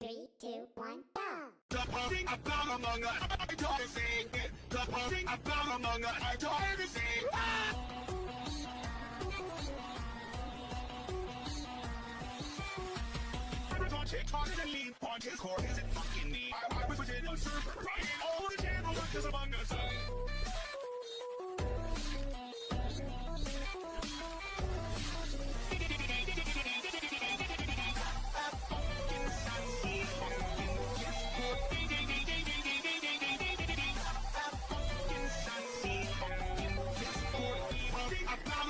Three, two, one, go! The thing about Among Us, I try to sing it. The thing about Among Us, I try to sing. On TikTok and lean on Discord, is it fucking me? I was in a server, right? All the channel workers Among Us.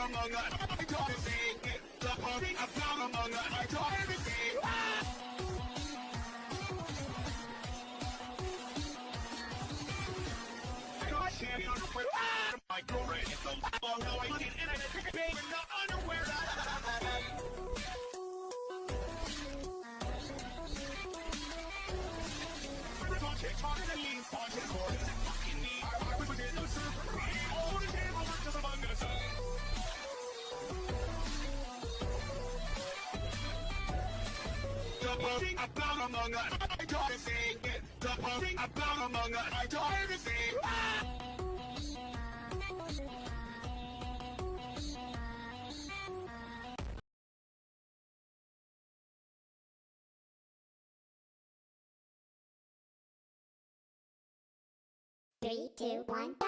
Among Us, I try to sing it. The thing about Among Us, I try to sing. I can't underwear. My girlfriend is so long. No, I put it in a babe in the underwear. On TikTok and lean on Discord, is it fucking me? I was in a server, right? All the channel workers Among Us. The thing about Among Us, I try to sing it. The thing about Among Us, I try to sing. Three, two, one, go!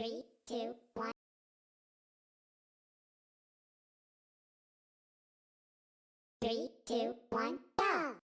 Three, two, one. Three, two, one, go!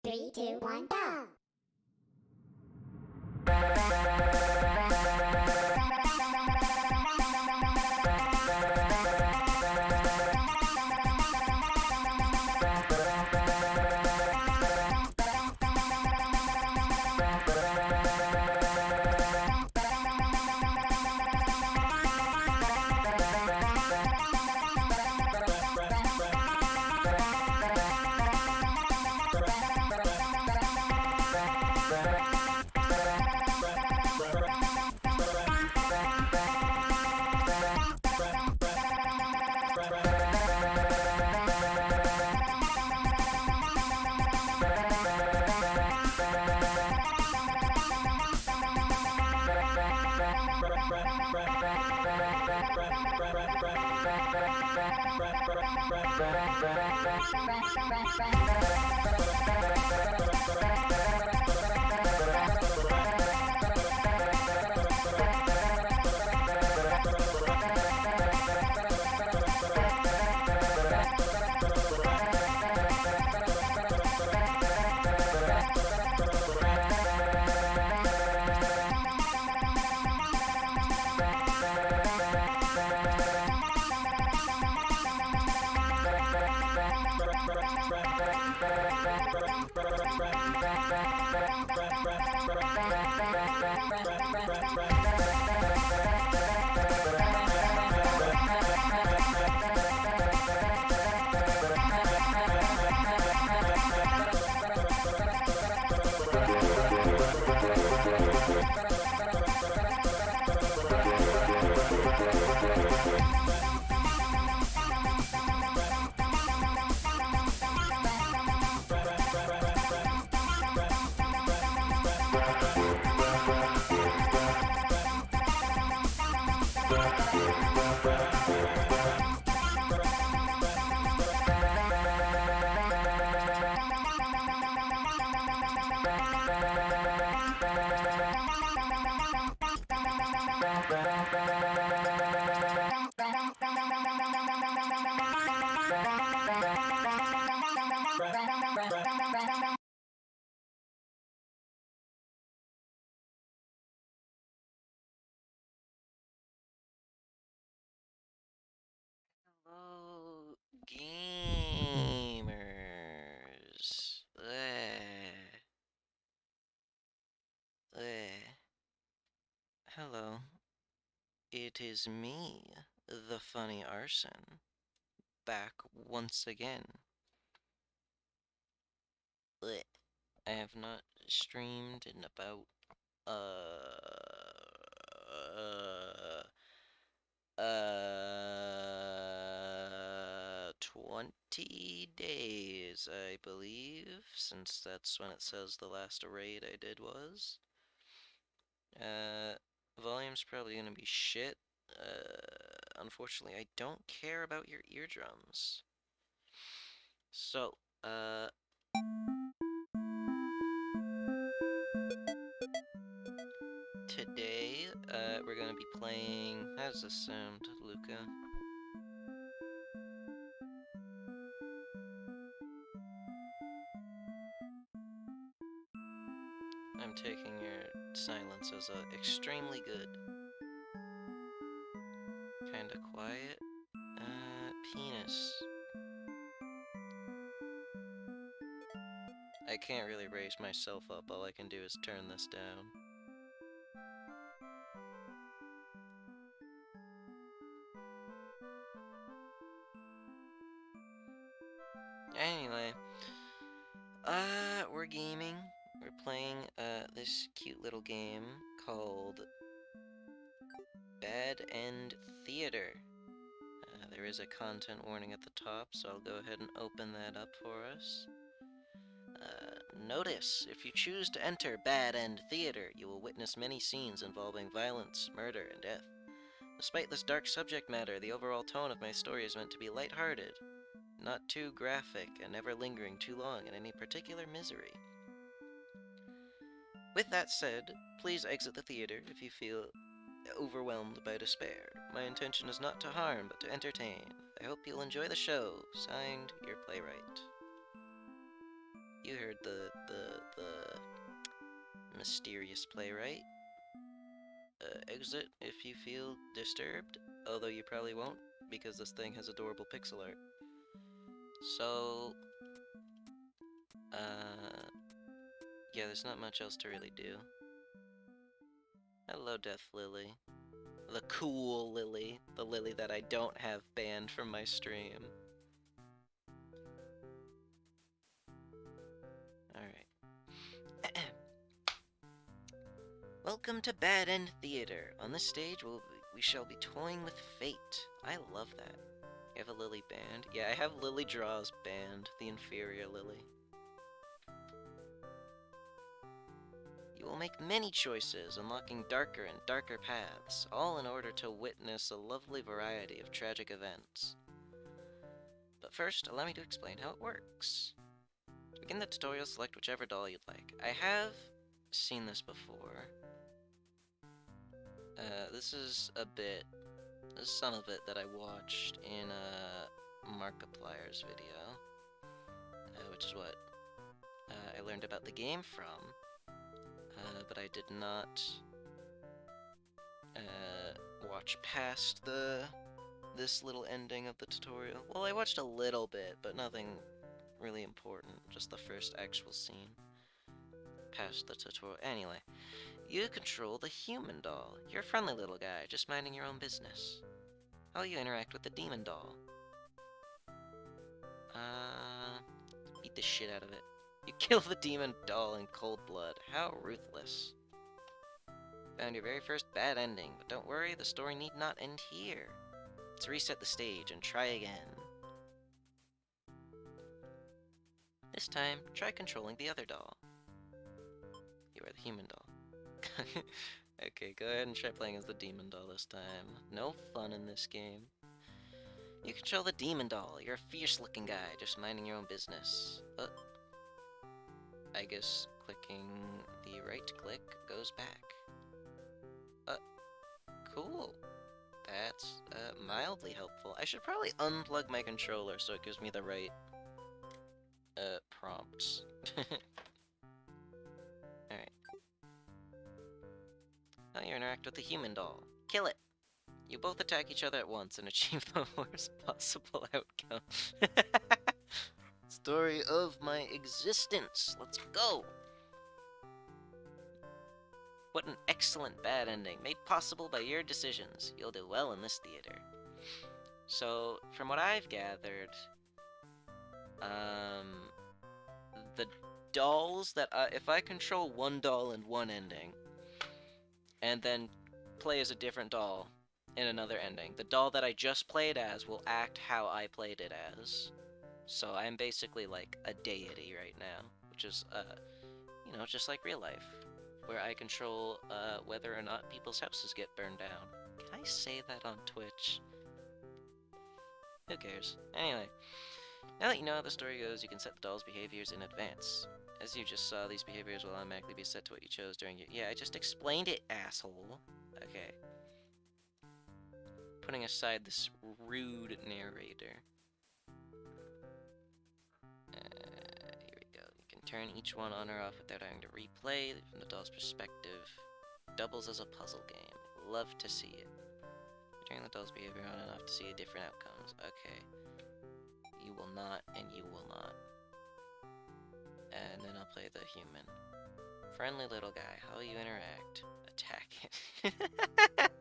3, 2, 1, go! Hello, gamers. Hello, it is me, the funny arson, back once again. Bleh. I have not streamed in about, uh, 20 days, I believe, since that's when it says the last raid I did was. Volume's probably gonna be shit. Unfortunately, I don't care about your eardrums. So, today, we're gonna be playing... How does this sound, Luca? I'm taking your silence as extremely good. Kinda quiet. Penis. I can't really raise myself up, all I can do is turn this down. Anyway, we're gaming. We're playing, this cute little game called Badend Theater. There is a content warning at the top, so I'll go ahead and open that up for us. Notice, if you choose to enter Badend Theater, you will witness many scenes involving violence, murder, and death. Despite this dark subject matter, the overall tone of my story is meant to be lighthearted, not too graphic, and never lingering too long in any particular misery. With that said, please exit the theater if you feel overwhelmed by despair. My intention is not to harm, but to entertain. I hope you'll enjoy the show. Signed, your playwright. You heard the mysterious playwright. Exit if you feel disturbed, although you probably won't, because this thing has adorable pixel art. So, yeah, there's not much else to really do. Hello, Death Lily. The cool Lily. The Lily that I don't have banned from my stream. Alright. Welcome to Badend Theater. On this stage, we shall be toying with fate. I love that. You have a Lily band? Yeah, I have Lily Draws band, the inferior Lily. You will make many choices, unlocking darker and darker paths, all in order to witness a lovely variety of tragic events. But first, allow me to explain how it works. To begin the tutorial, select whichever doll you'd like. I have seen this before. This is some of it that I watched in Markiplier's video, which is what I learned about the game from. But I did not watch past this little ending of the tutorial. Well, I watched a little bit, but nothing really important, just the first actual scene past the tutorial. Anyway, you control the human doll. You're a friendly little guy, just minding your own business. How you interact with the demon doll? Beat the shit out of it. You kill the demon doll in cold blood. How ruthless. Found your very first bad ending, but don't worry, the story need not end here. Let's reset the stage and try again. This time, try controlling the other doll. You are the human doll. Okay, go ahead and try playing as the demon doll this time. No fun in this game. You control the demon doll. You're a fierce-looking guy, just minding your own business. I guess clicking the right click goes back. Cool. That's mildly helpful. I should probably unplug my controller so it gives me the right prompts. Alright. Now you interact with the human doll. Kill it! You both attack each other at once and achieve the worst possible outcome. Story of my existence. Let's go! What an excellent bad ending, made possible by your decisions. You'll do well in this theater. So, from what I've gathered, the dolls that if I control one doll in one ending, and then play as a different doll in another ending, the doll that I just played as will act how I played it as. So I'm basically like a deity right now, which is, you know, just like real life, where I control whether or not people's houses get burned down. Can I say that on Twitch? Who cares? Anyway, now that you know how the story goes, you can set the doll's behaviors in advance. As you just saw, these behaviors will automatically be set to what you chose during your— Yeah, I just explained it, asshole. Okay. Putting aside this rude narrator. Here we go. You can turn each one on or off without having to replay from the doll's perspective. Doubles as a puzzle game. Love to see it. Turn the doll's behavior on and off to see different outcomes. Okay. You will not, and you will not. And then I'll play the human. Friendly little guy. How will you interact? Attack it.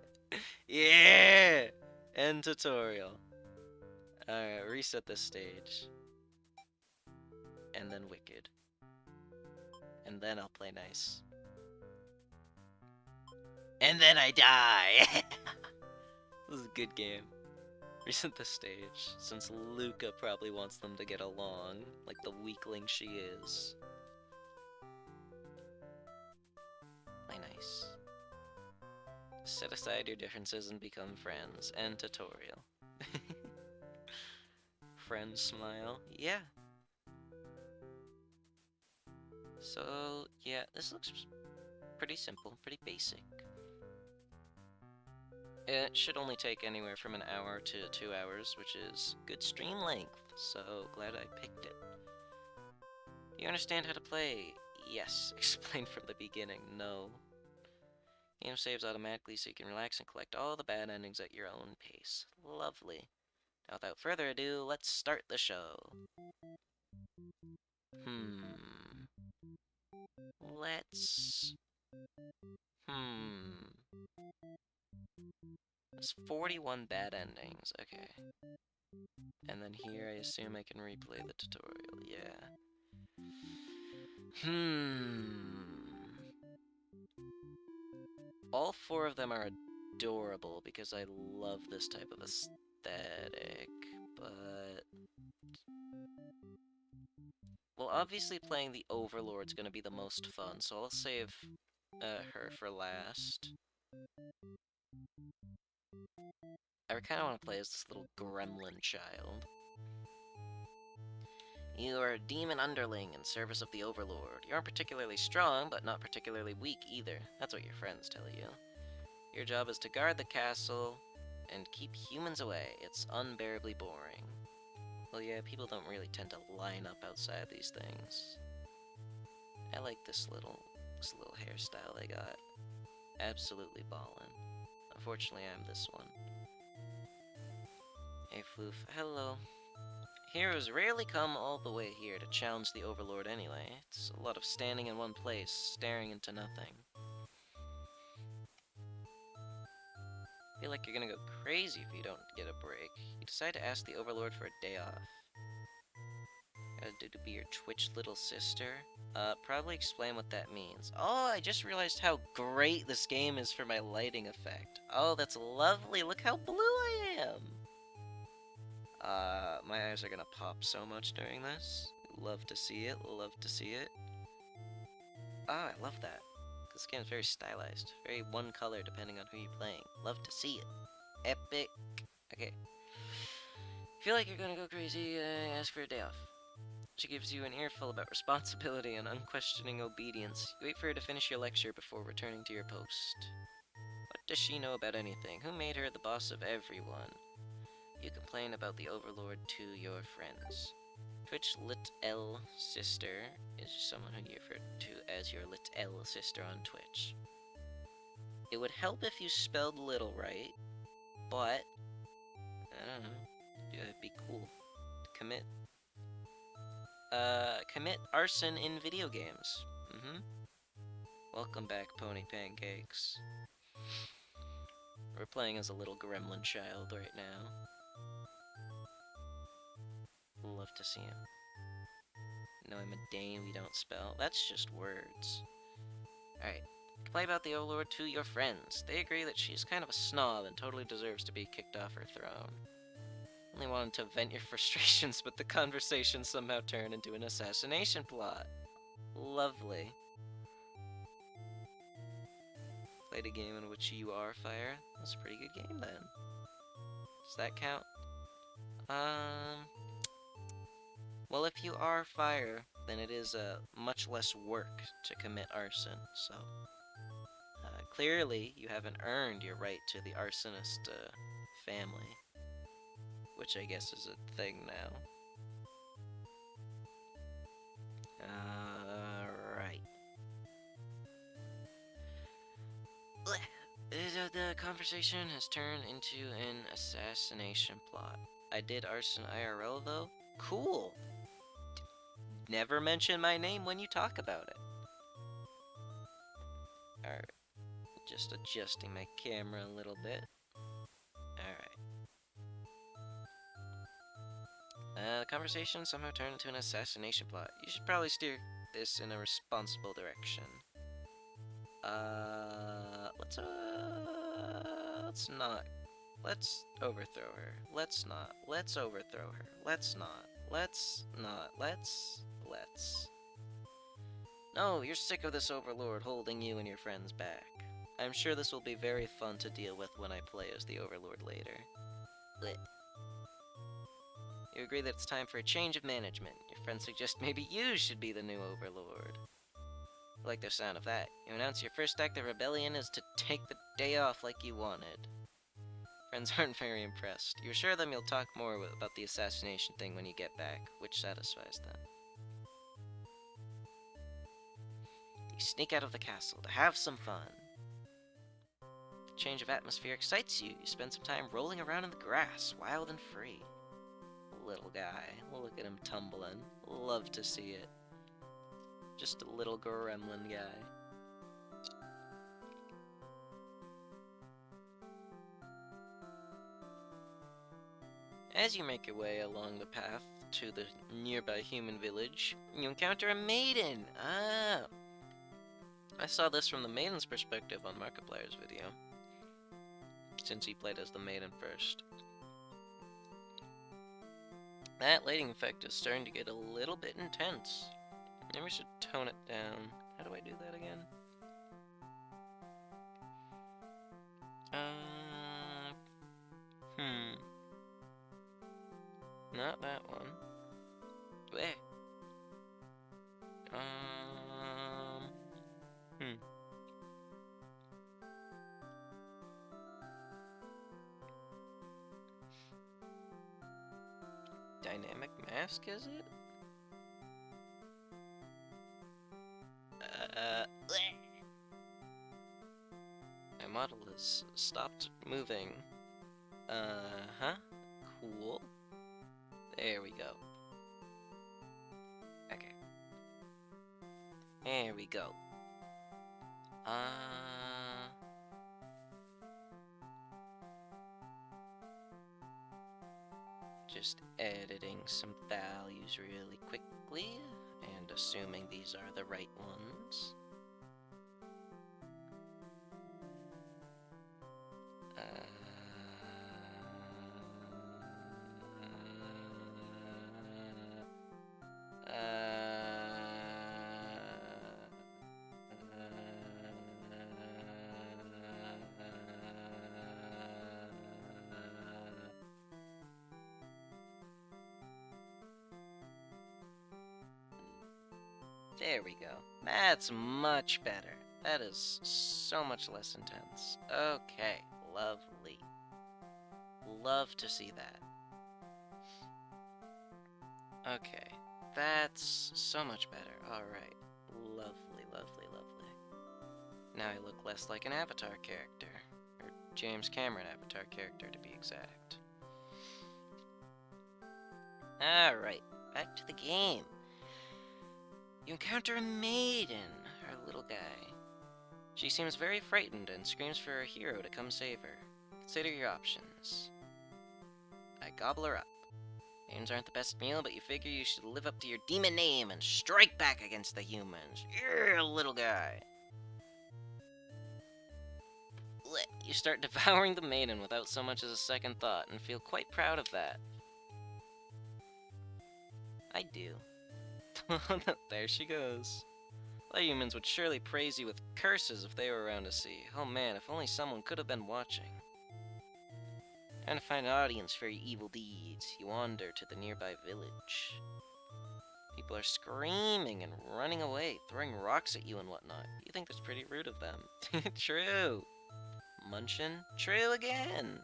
Yeah! End tutorial. Alright, reset this stage. And then Wicked. And then I'll play nice. And then I die! This is a good game. Reset the stage, since Luca probably wants them to get along, like the weakling she is. Play nice. Set aside your differences and become friends. End tutorial. Friend smile. Yeah. So, yeah, this looks pretty simple, pretty basic. It should only take anywhere from an hour to 2 hours, which is good stream length, so glad I picked it. You understand how to play? Yes. Explain from the beginning. No. Game saves automatically so you can relax and collect all the bad endings at your own pace. Lovely. Now, without further ado, let's start the show. Let's... There's 41 bad endings. Okay. And then here, I assume I can replay the tutorial. Yeah. All 4 of them are adorable because I love this type of aesthetic, but... Well, obviously playing the Overlord's gonna be the most fun, so I'll save her for last. I kinda wanna play as this little gremlin child. You are a demon underling in service of the Overlord. You aren't particularly strong, but not particularly weak either. That's what your friends tell you. Your job is to guard the castle and keep humans away. It's unbearably boring. Well, yeah, people don't really tend to line up outside these things. I like this little hairstyle they got. Absolutely ballin'. Unfortunately, I'm this one. Hey, Floof. Hello. Heroes rarely come all the way here to challenge the Overlord anyway. It's a lot of standing in one place, staring into nothing. I feel like you're gonna go crazy if you don't get a break. You decide to ask the Overlord for a day off. Gotta do to be your Twitch little sister? Probably explain what that means. Oh, I just realized how great this game is for my lighting effect. Oh, that's lovely. Look how blue I am. My eyes are gonna pop so much during this. Love to see it, love to see it. Ah, I love that. This game is very stylized. Very one color depending on who you're playing. Love to see it. Epic. Okay. Feel like you're gonna go crazy, ask for a day off. She gives you an earful about responsibility and unquestioning obedience. You wait for her to finish your lecture before returning to your post. What does she know about anything? Who made her the boss of everyone? You complain about the Overlord to your friends. Twitch Lit L Sister is someone who you refer to as your Lit L Sister on Twitch. It would help if you spelled little right, but I don't know. It'd be cool. Commit arson in video games. Welcome back, Pony Pancakes. We're playing as a little gremlin child right now. Love to see him. No, I'm a Dane, we don't spell. That's just words. Alright. Complain about the Overlord to your friends. They agree that she's kind of a snob and totally deserves to be kicked off her throne. Only wanted to vent your frustrations, but the conversation somehow turned into an assassination plot. Lovely. Played a game in which you are fire. That's a pretty good game then. Does that count? Well, if you are fire, then it is much less work to commit arson, so... clearly, you haven't earned your right to the arsonist family. Which I guess is a thing now. Right. The conversation has turned into an assassination plot. I did arson IRL though? Cool! Never mention my name when you talk about it. Alright. Just adjusting my camera a little bit. Alright. The conversation somehow turned into an assassination plot. You should probably steer this in a responsible direction. Let's not. Let's overthrow her. Let's not. Let's overthrow her. Let's not. Let's not. Let's. No, you're sick of this Overlord holding you and your friends back. I'm sure this will be very fun to deal with when I play as the Overlord later. Blech. You agree that it's time for a change of management. Your friends suggest maybe you should be the new Overlord. I like the sound of that. You announce your first act of rebellion is to take the day off like you wanted. Friends aren't very impressed. You assure them you'll talk more about the assassination thing when you get back, which satisfies them. You sneak out of the castle to have some fun. The change of atmosphere excites you. You spend some time rolling around in the grass, wild and free. Little guy. Look at him tumbling. Love to see it. Just a little gremlin guy. As you make your way along the path to the nearby human village, you encounter a maiden! Ah! I saw this from the maiden's perspective on Markiplier's video, since he played as the maiden first. That lighting effect is starting to get a little bit intense. Maybe we should tone it down. How do I do that again? Not that one. Bleh. Dynamic mask, is it? Bleh. My model has stopped moving. Huh? Cool. There we go. Okay. There we go. Just editing some values really quickly, and assuming these are the right ones. There we go. That's much better. That is so much less intense. Okay, lovely. Love to see that. Okay, that's so much better. Alright. Lovely, lovely, lovely. Now I look less like an Avatar character. Or James Cameron Avatar character, to be exact. Alright, back to the game. You encounter a maiden, her little guy. She seems very frightened and screams for a hero to come save her. Consider your options. I gobble her up. Names aren't the best meal, but you figure you should live up to your demon name and strike back against the humans. Yeah, little guy. You start devouring the maiden without so much as a second thought and feel quite proud of that. I do. There she goes. The humans would surely praise you with curses if they were around to see. Oh man, if only someone could have been watching. Trying to find an audience for your evil deeds, you wander to the nearby village. People are screaming and running away, throwing rocks at you and whatnot. You think that's pretty rude of them. True. Munchin? True again.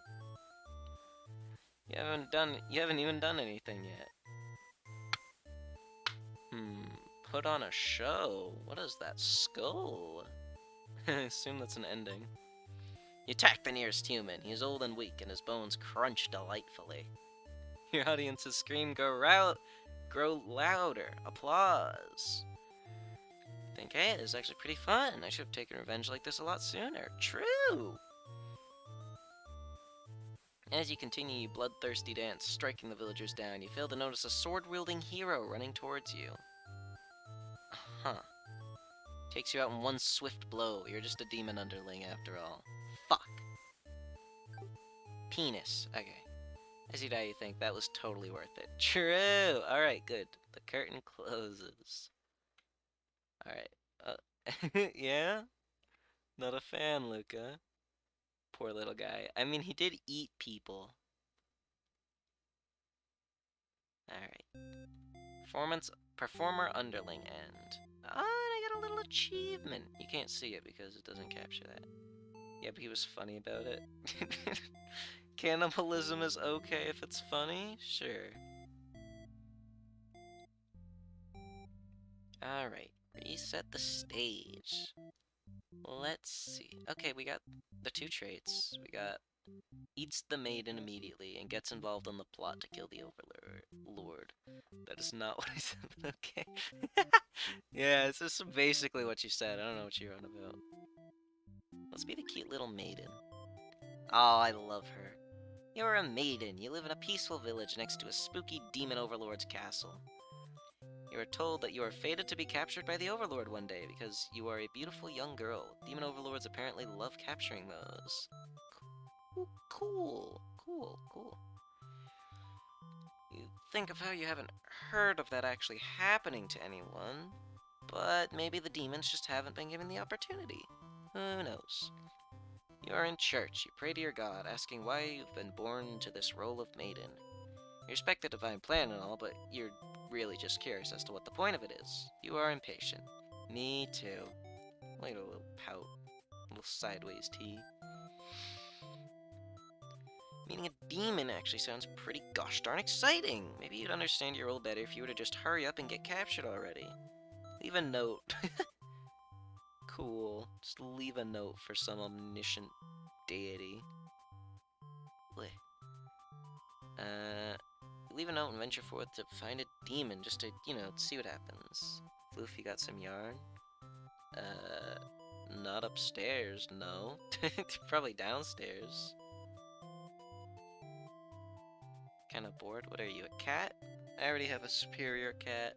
You haven't even done anything yet. Put on a show? What is that skull? I assume that's an ending. You attack the nearest human. He is old and weak, and his bones crunch delightfully. Your audience's scream grow louder. Applause. Think, hey, this is actually pretty fun. I should have taken revenge like this a lot sooner. True! As you continue your bloodthirsty dance, striking the villagers down, you fail to notice a sword-wielding hero running towards you. Huh. Takes you out in one swift blow. You're just a demon underling after all. Fuck. Penis. Okay. As you die, you think that was totally worth it. True! Alright, good. The curtain closes. Alright. Yeah? Not a fan, Luca. Poor little guy. I mean, he did eat people. Alright. Performer underling end. Ah, and I got a little achievement. You can't see it because it doesn't capture that. Yeah, but he was funny about it. Cannibalism is okay if it's funny? Sure. Alright. Reset the stage. Let's see. Okay, we got the two traits. We got eats the maiden immediately and gets involved in the plot to kill the overlord. That is not what I said, but okay. Yeah, this is basically what you said. I don't know what you're on about. Let's be the cute little maiden. Oh, I love her. You're a maiden. You live in a peaceful village next to a spooky demon overlord's castle. You are told that you are fated to be captured by the overlord one day because you are a beautiful young girl. Demon overlords apparently love capturing those. Cool. You think of how you haven't heard of that actually happening to anyone, but maybe the demons just haven't been given the opportunity. Who knows? You are in church. You pray to your god, asking why you've been born into this role of maiden. You respect the divine plan and all, but you're really just curious as to what the point of it is. You are impatient. Me too. Look at a little pout. A little sideways tea. Meeting a demon actually sounds pretty gosh darn exciting. Maybe you'd understand your role better if you were to just hurry up and get captured already. Leave a note. Cool. Just leave a note for some omniscient deity. Blech. Leave a note and venture forth to find a demon just to, see what happens. Floofy got some yarn? Not upstairs, no. Probably downstairs. Kinda bored. What are you, a cat? I already have a superior cat.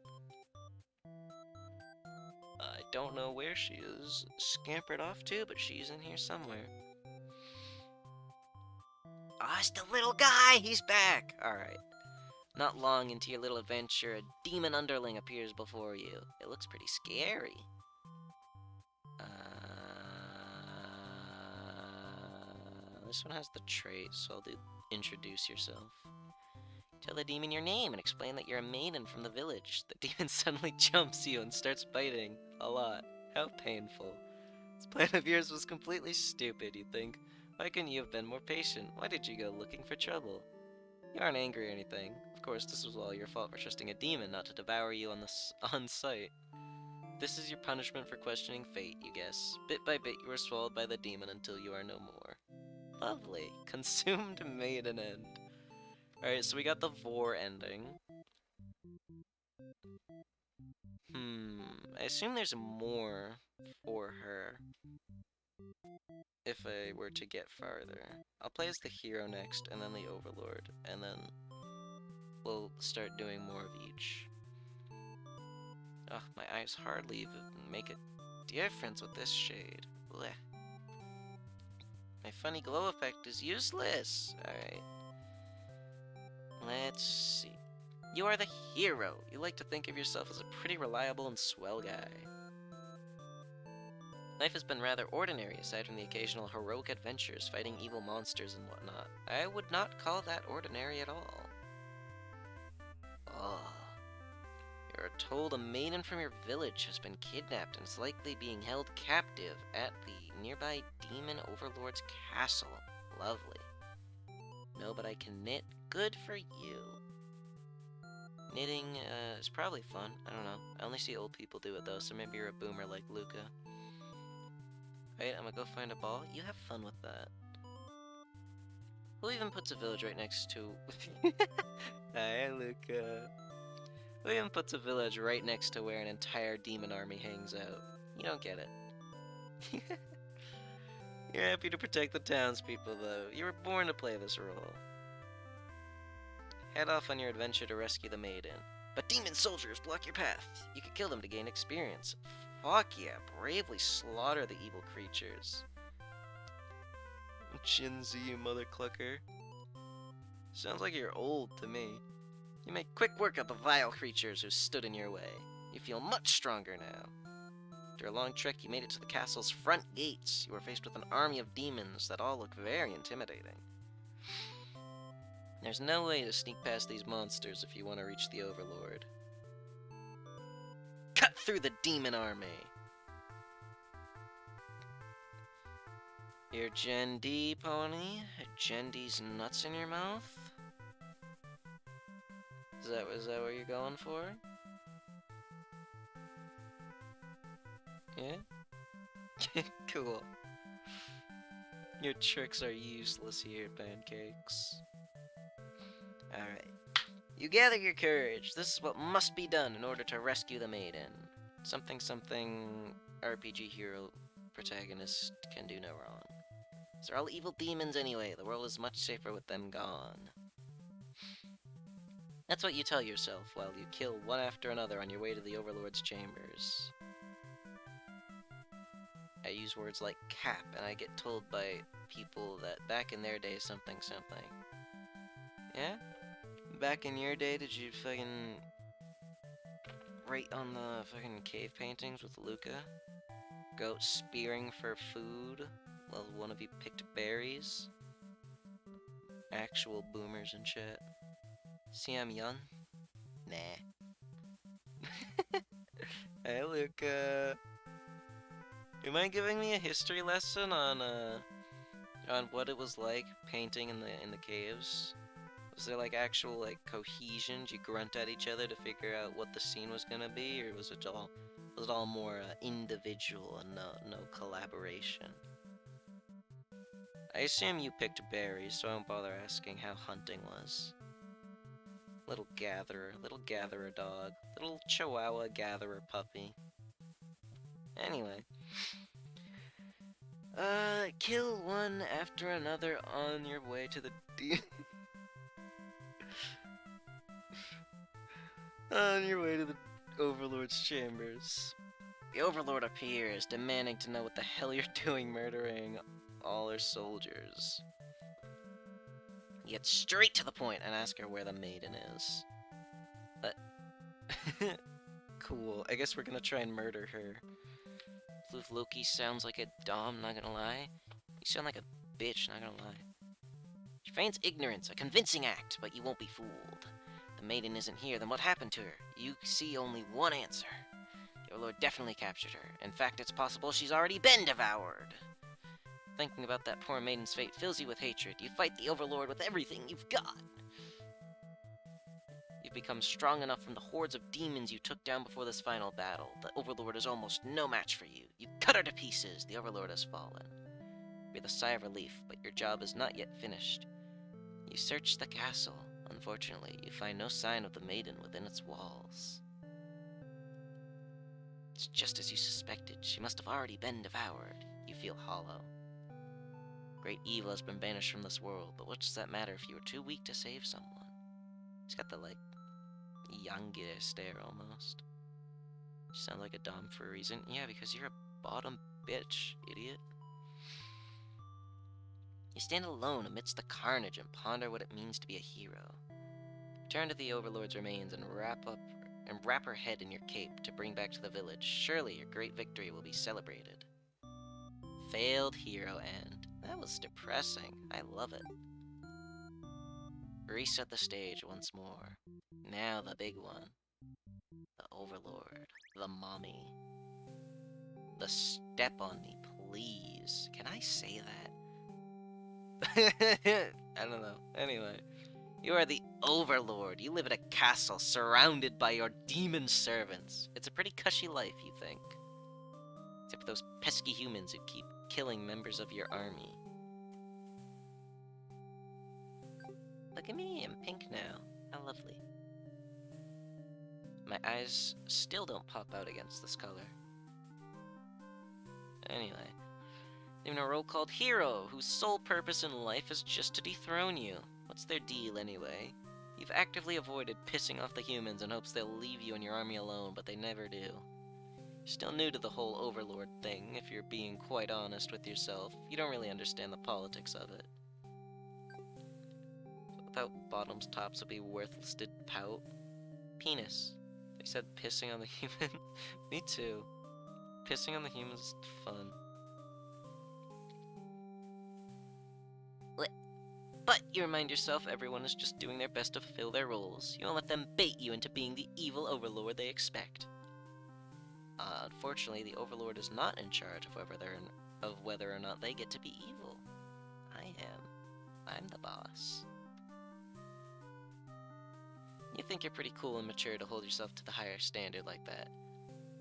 I don't know where she is scampered off to, but she's in here somewhere. Ah, it's the little guy! He's back! Alright. Not long into your little adventure, a demon underling appears before you. It looks pretty scary. This one has the trait, so I'll do introduce yourself. Tell the demon your name and explain that you're a maiden from the village. The demon suddenly jumps you and starts biting. A lot. How painful. This plan of yours was completely stupid, you think. Why couldn't you have been more patient? Why did you go looking for trouble? You aren't angry or anything. Of course, this was all your fault for trusting a demon not to devour you on sight. This is your punishment for questioning fate, you guess. Bit by bit, you are swallowed by the demon until you are no more. Lovely. Consumed maiden end. Alright, so we got the vor ending. I assume there's more for her. If I were to get farther. I'll play as the hero next, and then the overlord, and then we'll start doing more of each. Ugh, my eyes hardly even make a difference with this shade. Blech. My funny glow effect is useless. Alright. Let's see. You are the hero. You like to think of yourself as a pretty reliable and swell guy. Life has been rather ordinary, aside from the occasional heroic adventures fighting evil monsters and whatnot. I would not call that ordinary at all. Oh. You are told a maiden from your village has been kidnapped and is likely being held captive at the nearby demon overlord's castle. Lovely. No, but I can knit. Good for you. Knitting is probably fun. I don't know. I only see old people do it though, so maybe you're a boomer like Luca. Right, I'm gonna go find a ball. You have fun with that. Who even puts a village right next to... Hi, Luca. Who even puts a village right next to where an entire demon army hangs out? You don't get it. You're happy to protect the townspeople, though. You were born to play this role. Head off on your adventure to rescue the maiden. But demon soldiers block your path. You could kill them to gain experience. Fuck yeah, bravely slaughter the evil creatures. Chinzy, you mother clucker. Sounds like you're old to me. You make quick work of the vile creatures who stood in your way. You feel much stronger now. After a long trek, you made it to the castle's front gates. You were faced with an army of demons that all look very intimidating. There's no way to sneak past these monsters if you want to reach the Overlord. Cut through the demon army! Your Gen D, pony? Gen D's nuts in your mouth? Is that what you're going for? Yeah? Cool. Your tricks are useless here, pancakes. Alright. You gather your courage. This is what must be done in order to rescue the maiden. Something something RPG hero protagonist can do no wrong. They're all evil demons anyway. The world is much safer with them gone. That's what you tell yourself while you kill one after another on your way to the Overlord's chambers. I use words like cap, and I get told by people that back in their day something something. Yeah? Back in your day, did you fucking write on the fucking cave paintings with Luca? Go spearing for food while one of you picked berries? Actual boomers and shit. See, I'm young? Nah. Hey, Luca. Am I giving me a history lesson on what it was like painting in the caves? Was there like actual like cohesion? Did you grunt at each other to figure out what the scene was gonna be, or was it all more individual and no collaboration? I assume you picked berries, so I won't bother asking how hunting was. Little gatherer dog, little chihuahua gatherer puppy. Anyway. Kill one after another on your way to the on your way to the Overlord's chambers. The Overlord appears, demanding to know what the hell you're doing murdering all her soldiers. You get straight to the point and ask her where the maiden is. Cool, I guess we're gonna try and murder her. Floof Loki sounds like a dom, not gonna lie. You sound like a bitch, not gonna lie. She feigns ignorance, a convincing act, but you won't be fooled. The maiden isn't here, then what happened to her? You see only one answer. The Overlord definitely captured her. In fact, it's possible she's already been devoured. Thinking about that poor maiden's fate fills you with hatred. You fight the Overlord with everything you've got. You've become strong enough from the hordes of demons you took down before this final battle. The Overlord is almost no match for you. You cut her to pieces. The Overlord has fallen. Breathe a sigh of relief, but your job is not yet finished. You search the castle. Unfortunately, you find no sign of the maiden within its walls. It's just as you suspected. She must have already been devoured. You feel hollow. Great evil has been banished from this world, but what does that matter if you were too weak to save someone? He's got the, Yangire stare almost. You sound like a dom for a reason. Yeah, because you're a bottom bitch, idiot. You stand alone amidst the carnage and ponder what it means to be a hero. Return to the Overlord's remains and wrap her head in your cape to bring back to the village. Surely your great victory will be celebrated. Failed hero end. That was depressing. I love it. Reset the stage once more. Now the big one. The Overlord. The mommy. The step on me, please. Can I say that? I don't know. Anyway. You are the Overlord. You live in a castle surrounded by your demon servants. It's a pretty cushy life, you think. Except for those pesky humans who keep killing members of your army. Look at me, I'm pink now. How lovely. My eyes still don't pop out against this color. Anyway. Even a role called Hero, whose sole purpose in life is just to dethrone you. What's their deal, anyway? You've actively avoided pissing off the humans in hopes they'll leave you and your army alone, but they never do. You're still new to the whole Overlord thing, if you're being quite honest with yourself. You don't really understand the politics of it. Without bottoms, tops would be worthless to pout. Penis. They said pissing on the human. Me too. Pissing on the humans is fun. But you remind yourself everyone is just doing their best to fulfill their roles. You don't let them bait you into being the evil Overlord they expect. Unfortunately, the Overlord is not in charge of whether or not they get to be evil. I am. I'm the boss. You think you're pretty cool and mature to hold yourself to the higher standard like that.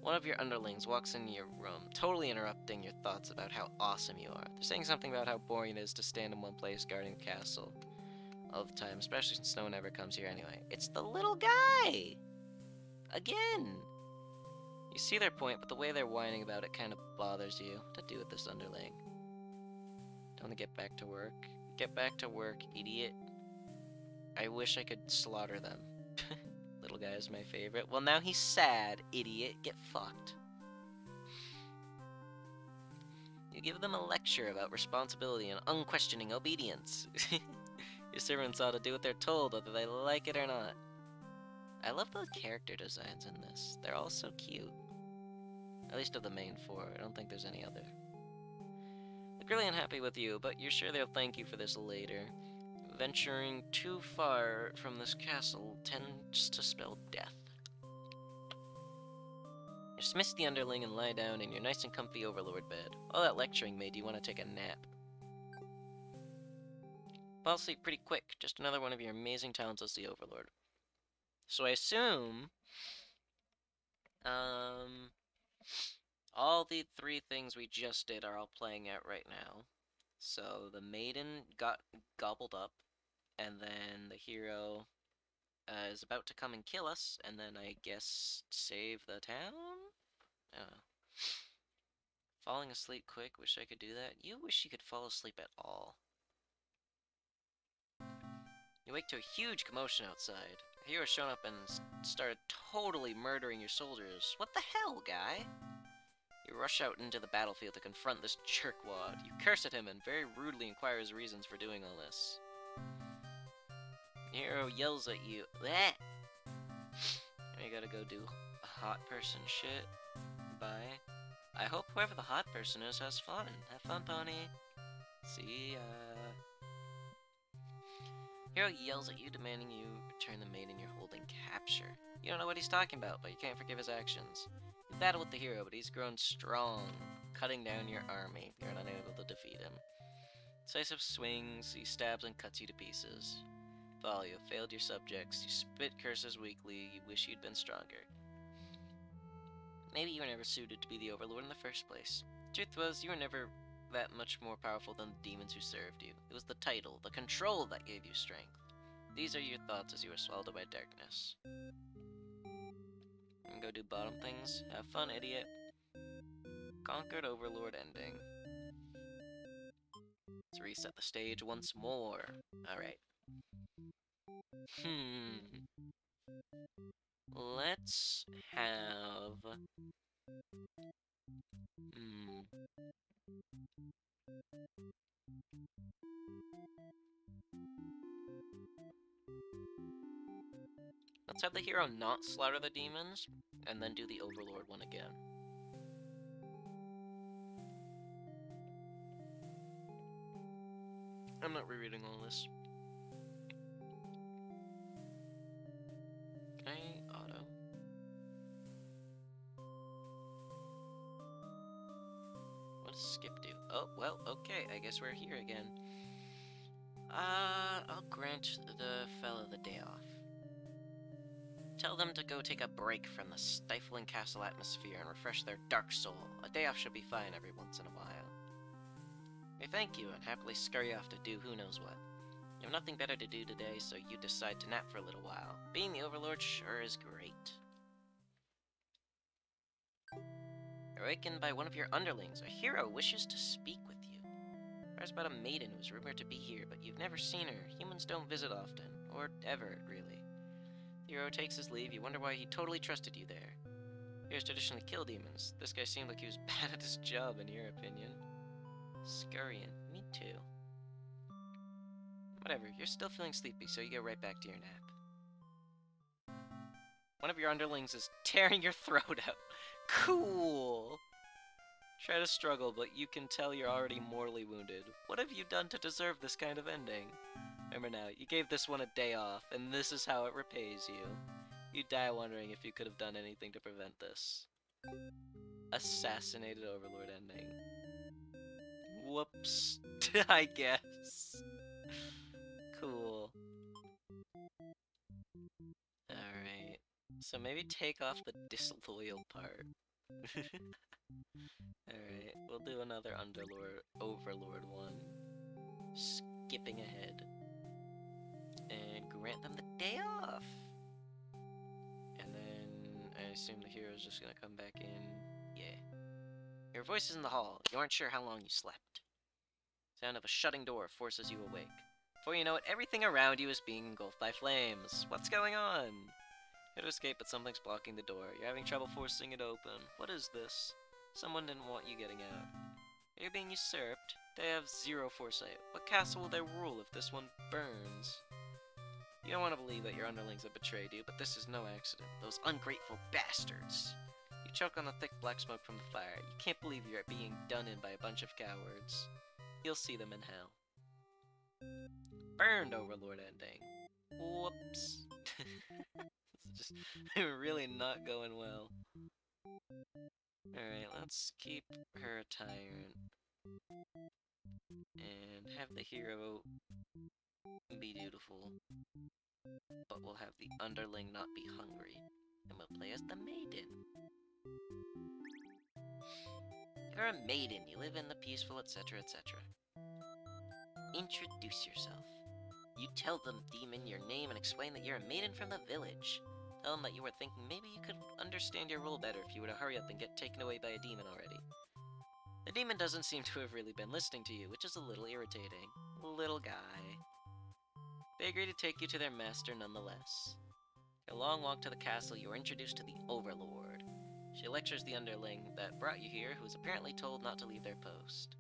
One of your underlings walks into your room, totally interrupting your thoughts about how awesome you are. They're saying something about how boring it is to stand in one place guarding the castle all the time, especially since no one ever comes here anyway. It's the little guy! Again! You see their point, but the way they're whining about it kind of bothers you. What to do with this underling? Don't get back to work. Get back to work, idiot. I wish I could slaughter them. Little guy is my favorite. Well, now he's sad, idiot. Get fucked. You give them a lecture about responsibility and unquestioning obedience. Your servants ought to do what they're told, whether they like it or not. I love the character designs in this. They're all so cute. At least of the main four. I don't think there's any other. They're really unhappy with you, but you're sure they'll thank you for this later. Venturing too far from this castle tends to spell death. Dismiss the underling and lie down in your nice and comfy overlord bed. All that lecturing made you want to take a nap. Fall asleep pretty quick. Just another one of your amazing talents as the overlord. So I assume, all the three things we just did are all playing out right now. So the maiden got gobbled up, and then the hero is about to come and kill us, and then I guess save the town? I don't know. Falling asleep quick, wish I could do that. You wish you could fall asleep at all. You wake to a huge commotion outside. A hero shown up and started totally murdering your soldiers. What the hell, guy? You rush out into the battlefield to confront this jerkwad. You curse at him and very rudely inquire his reasons for doing all this. The hero yells at you. Bleh! Now you gotta go do hot person shit. Bye. I hope whoever the hot person is has fun. Have fun, pony. See ya. Hero yells at you, demanding you return the maiden you're holding capture. You don't know what he's talking about, but you can't forgive his actions. You battle with the hero, but he's grown strong, cutting down your army. You're unable to defeat him. Decisive swings, he stabs and cuts you to pieces. Fall, you have failed your subjects. You spit curses weakly. You wish you'd been stronger. Maybe you were never suited to be the overlord in the first place. Truth was, you were never that much more powerful than the demons who served you. It was the title, the control that gave you strength. These are your thoughts as you were swallowed by darkness. And go do bottom things. Have fun, idiot. Conquered Overlord ending. Let's reset the stage once more. Alright. Let's have... Let's have the hero not slaughter the demons, and then do the Overlord one again. I'm not rereading all this. Can I auto? What does skip do? Oh, well, okay, I guess we're here again. I'll grant the fella the day off. Tell them to go take a break from the stifling castle atmosphere and refresh their dark soul. A day off should be fine every once in a while. They thank you and happily scurry off to do who knows what. You have nothing better to do today, so you decide to nap for a little while. Being the Overlord sure is great. Awakened by one of your underlings, a hero wishes to speak with you. There's about a maiden who's rumored to be here, but you've never seen her. Humans don't visit often, or ever, really. The hero takes his leave, you wonder why he totally trusted you there. Heroes traditionally kill demons. This guy seemed like he was bad at his job, in your opinion. Scurrying. Me too. Whatever, you're still feeling sleepy, so you go right back to your nap. One of your underlings is tearing your throat out. Cool! Try to struggle, but you can tell you're already mortally wounded. What have you done to deserve this kind of ending? Remember now, you gave this one a day off, and this is how it repays you. You die wondering if you could have done anything to prevent this. Assassinated Overlord ending. Whoops. I guess. Cool. Alright. So maybe take off the disloyal part. Alright, we'll do another Overlord one. Skipping ahead. And grant them the day off! And then I assume the hero's just gonna come back in. Yeah. Your voice is in the hall. You aren't sure how long you slept. Sound of a shutting door forces you awake. Before you know it, everything around you is being engulfed by flames. What's going on? You try to escape, but something's blocking the door. You're having trouble forcing it open. What is this? Someone didn't want you getting out. Are you being usurped? They have zero foresight. What castle will they rule if this one burns? You don't want to believe that your underlings have betrayed you, but this is no accident. Those ungrateful bastards. You choke on the thick black smoke from the fire. You can't believe you're being done in by a bunch of cowards. You'll see them in hell. Burned Overlord ending. Whoops. This is just really not going well. Alright, let's keep her a tyrant. And have the hero be dutiful. But we'll have the underling not be hungry. And we'll play as the maiden. You're a maiden, you live in the peaceful, etc., etc. Introduce yourself. You tell the demon your name and explain that you're a maiden from the village. Tell them that you were thinking maybe you could understand your role better if you were to hurry up and get taken away by a demon already. The demon doesn't seem to have really been listening to you, which is a little irritating. Little guy. They agree to take you to their master nonetheless. After a long walk to the castle, you are introduced to the Overlord. She lectures the underling that brought you here, who is apparently told not to leave their post.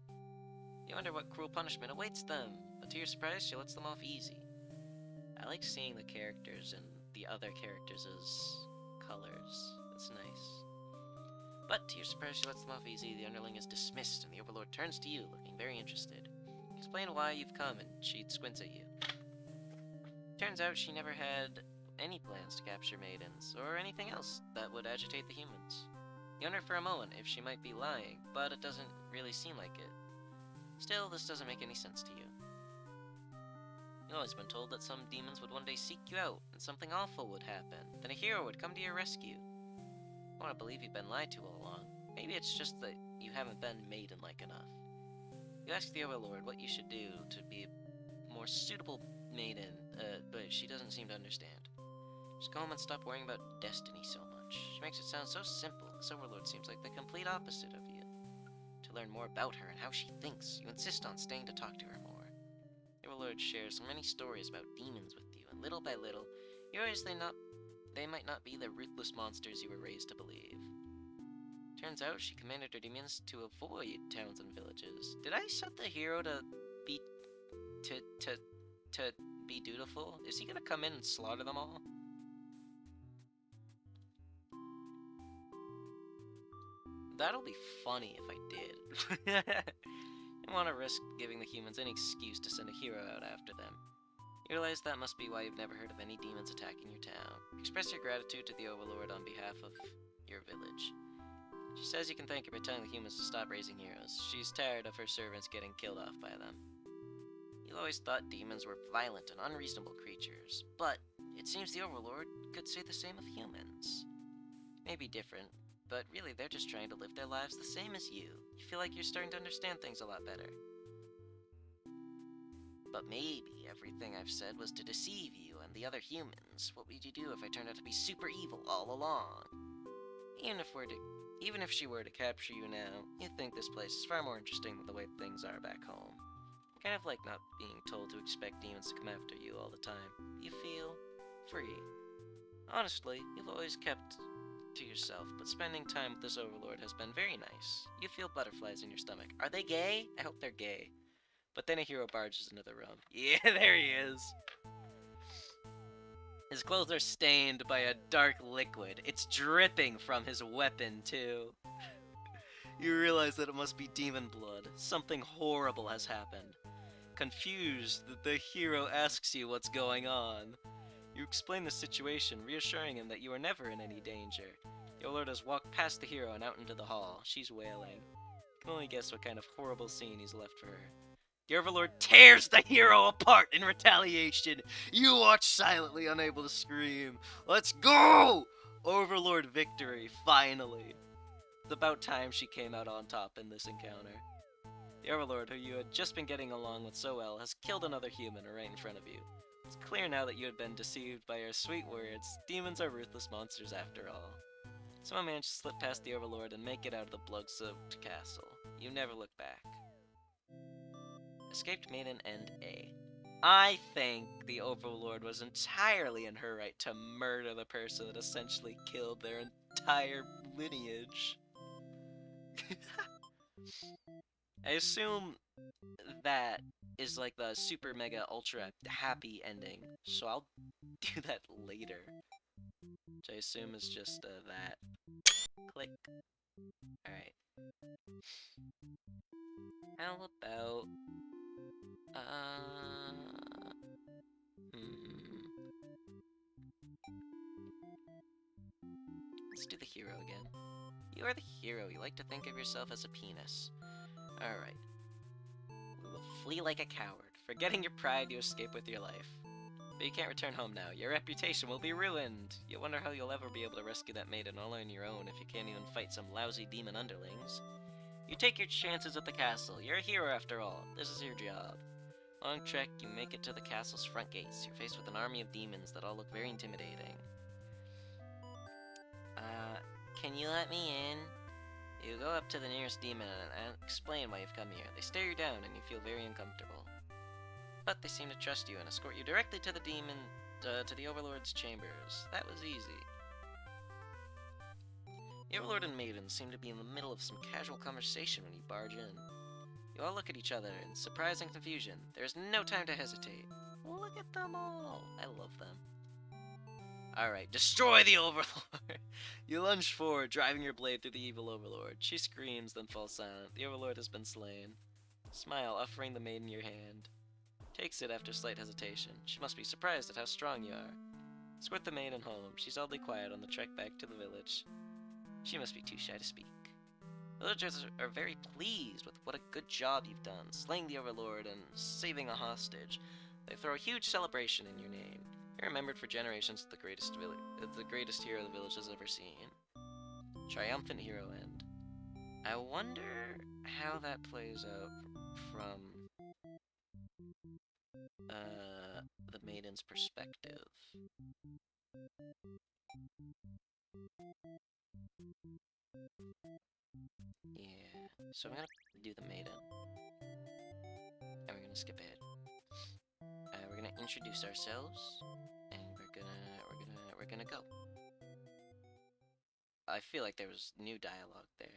You wonder what cruel punishment awaits them, but to your surprise, she lets them off easy. I like seeing the characters and the other characters' colors. It's nice. But to your surprise, she lets them off easy, the underling is dismissed, and the Overlord turns to you, looking very interested. Explain why you've come, and she squints at you. Turns out she never had any plans to capture maidens, or anything else that would agitate the humans. You wonder for a moment if she might be lying, but it doesn't really seem like it. Still, this doesn't make any sense to you. You've always been told that some demons would one day seek you out, and something awful would happen. Then a hero would come to your rescue. I want to believe you've been lied to all along. Maybe it's just that you haven't been maiden-like enough. You ask the Overlord what you should do to be a more suitable maiden, but she doesn't seem to understand. Just go home and stop worrying about destiny so much. She makes it sound so simple. This Overlord seems like the complete opposite of you. To learn more about her and how she thinks, you insist on staying to talk to her more. The Overlord shares so many stories about demons with you, and little by little, you realize they might not be the ruthless monsters you were raised to believe. Turns out she commanded her demons to avoid towns and villages. Did I set the hero to be to be dutiful? Is he gonna come in and slaughter them all? That'll be funny if I did. I don't want to risk giving the humans any excuse to send a hero out after them. You realize that must be why you've never heard of any demons attacking your town. Express your gratitude to the Overlord on behalf of your village. She says you can thank her by telling the humans to stop raising heroes. She's tired of her servants getting killed off by them. You always thought demons were violent and unreasonable creatures, but it seems the Overlord could say the same of humans. Maybe different, but really they're just trying to live their lives the same as you. You feel like you're starting to understand things a lot better. But maybe everything I've said was to deceive you and the other humans. What would you do if I turned out to be super evil all along? Even if she were to capture you now, you'd think this place is far more interesting than the way things are back home. Kind of like not being told to expect demons to come after you all the time. You feel free. Honestly, you've always kept to yourself, but spending time with this Overlord has been very nice. You feel butterflies in your stomach. Are they gay? I hope they're gay. But then a hero barges into the room. Yeah, there he is. His clothes are stained by a dark liquid. It's dripping from his weapon, too. You realize that it must be demon blood. Something horrible has happened. Confused, the hero asks you what's going on. You explain the situation, reassuring him that you are never in any danger. The Overlord has walked past the hero and out into the hall. She's wailing. You can only guess what kind of horrible scene he's left for her. The Overlord tears the hero apart in retaliation. You watch silently, unable to scream. Let's go! Overlord victory, finally. about time she came out on top in this encounter. The Overlord, who you had just been getting along with so well, has killed another human right in front of you. It's clear now that you had been deceived by her sweet words. Demons are ruthless monsters after all. Someone managed to slip past the Overlord and make it out of the blood-soaked castle. You never look back. Escaped Maiden and A. I think the Overlord was entirely in her right to murder the person that essentially killed their entire lineage. I assume that is like the super mega ultra happy ending, so I'll do that later. Which I assume is just that. Click. Alright. How about... Let's do the hero again. You are the hero. You like to think of yourself as a penis. Alright. We will flee like a coward. Forgetting your pride, you escape with your life. But you can't return home now. Your reputation will be ruined. You wonder how you'll ever be able to rescue that maiden all on your own if you can't even fight some lousy demon underlings. You take your chances at the castle. You're a hero after all. This is your job. Long trek, you make it to the castle's front gates. You're faced with an army of demons that all look very intimidating. Can you let me in? You go up to the nearest demon and explain why you've come here. They stare you down and you feel very uncomfortable. But they seem to trust you and escort you directly to the to the Overlord's chambers. That was easy. The Overlord and Maiden seem to be in the middle of some casual conversation when you barge in. You all look at each other in surprise and confusion. There is no time to hesitate. Look at them all. I love them. Alright, destroy the Overlord! You lunge forward, driving your blade through the evil Overlord. She screams, then falls silent. The Overlord has been slain. Smile, offering the maiden your hand. Takes it after slight hesitation. She must be surprised at how strong you are. Escort the maiden home. She's oddly quiet on the trek back to the village. She must be too shy to speak. Villagers are very pleased with what a good job you've done, slaying the Overlord and saving a hostage. They throw a huge celebration in your name. You're remembered for generations as the greatest hero the village has ever seen. Triumphant hero end. I wonder how that plays out from the maiden's perspective. Yeah, so I'm gonna do the maiden, and we're gonna skip ahead. We're gonna introduce ourselves, and we're gonna go. I feel like there was new dialogue there.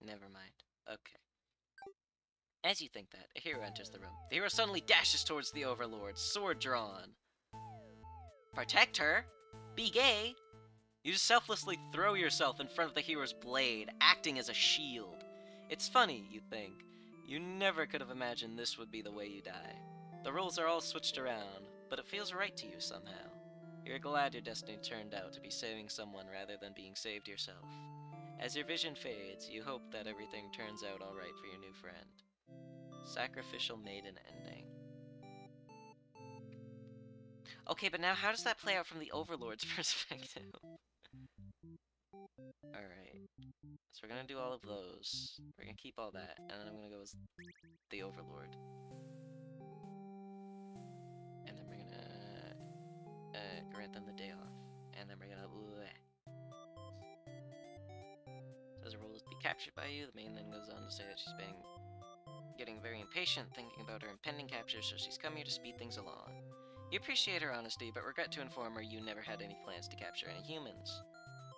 Never mind. Okay. As you think that, a hero enters the room. The hero suddenly dashes towards the Overlord, sword drawn. Protect her? Be gay? You selflessly throw yourself in front of the hero's blade, acting as a shield. It's funny, you think. You never could have imagined this would be the way you die. The roles are all switched around, but it feels right to you somehow. You're glad your destiny turned out to be saving someone rather than being saved yourself. As your vision fades, you hope that everything turns out alright for your new friend. Sacrificial maiden ending. Okay, but now how does that play out from the Overlord's perspective? Alright. So we're gonna do all of those. We're gonna keep all that, and then I'm gonna go as the Overlord. And then we're gonna grant them the day off. And then we're gonna says a role is to be captured by you. The maiden then goes on to say that she's getting very impatient, thinking about her impending capture, so she's come here to speed things along. You appreciate her honesty, but regret to inform her you never had any plans to capture any humans.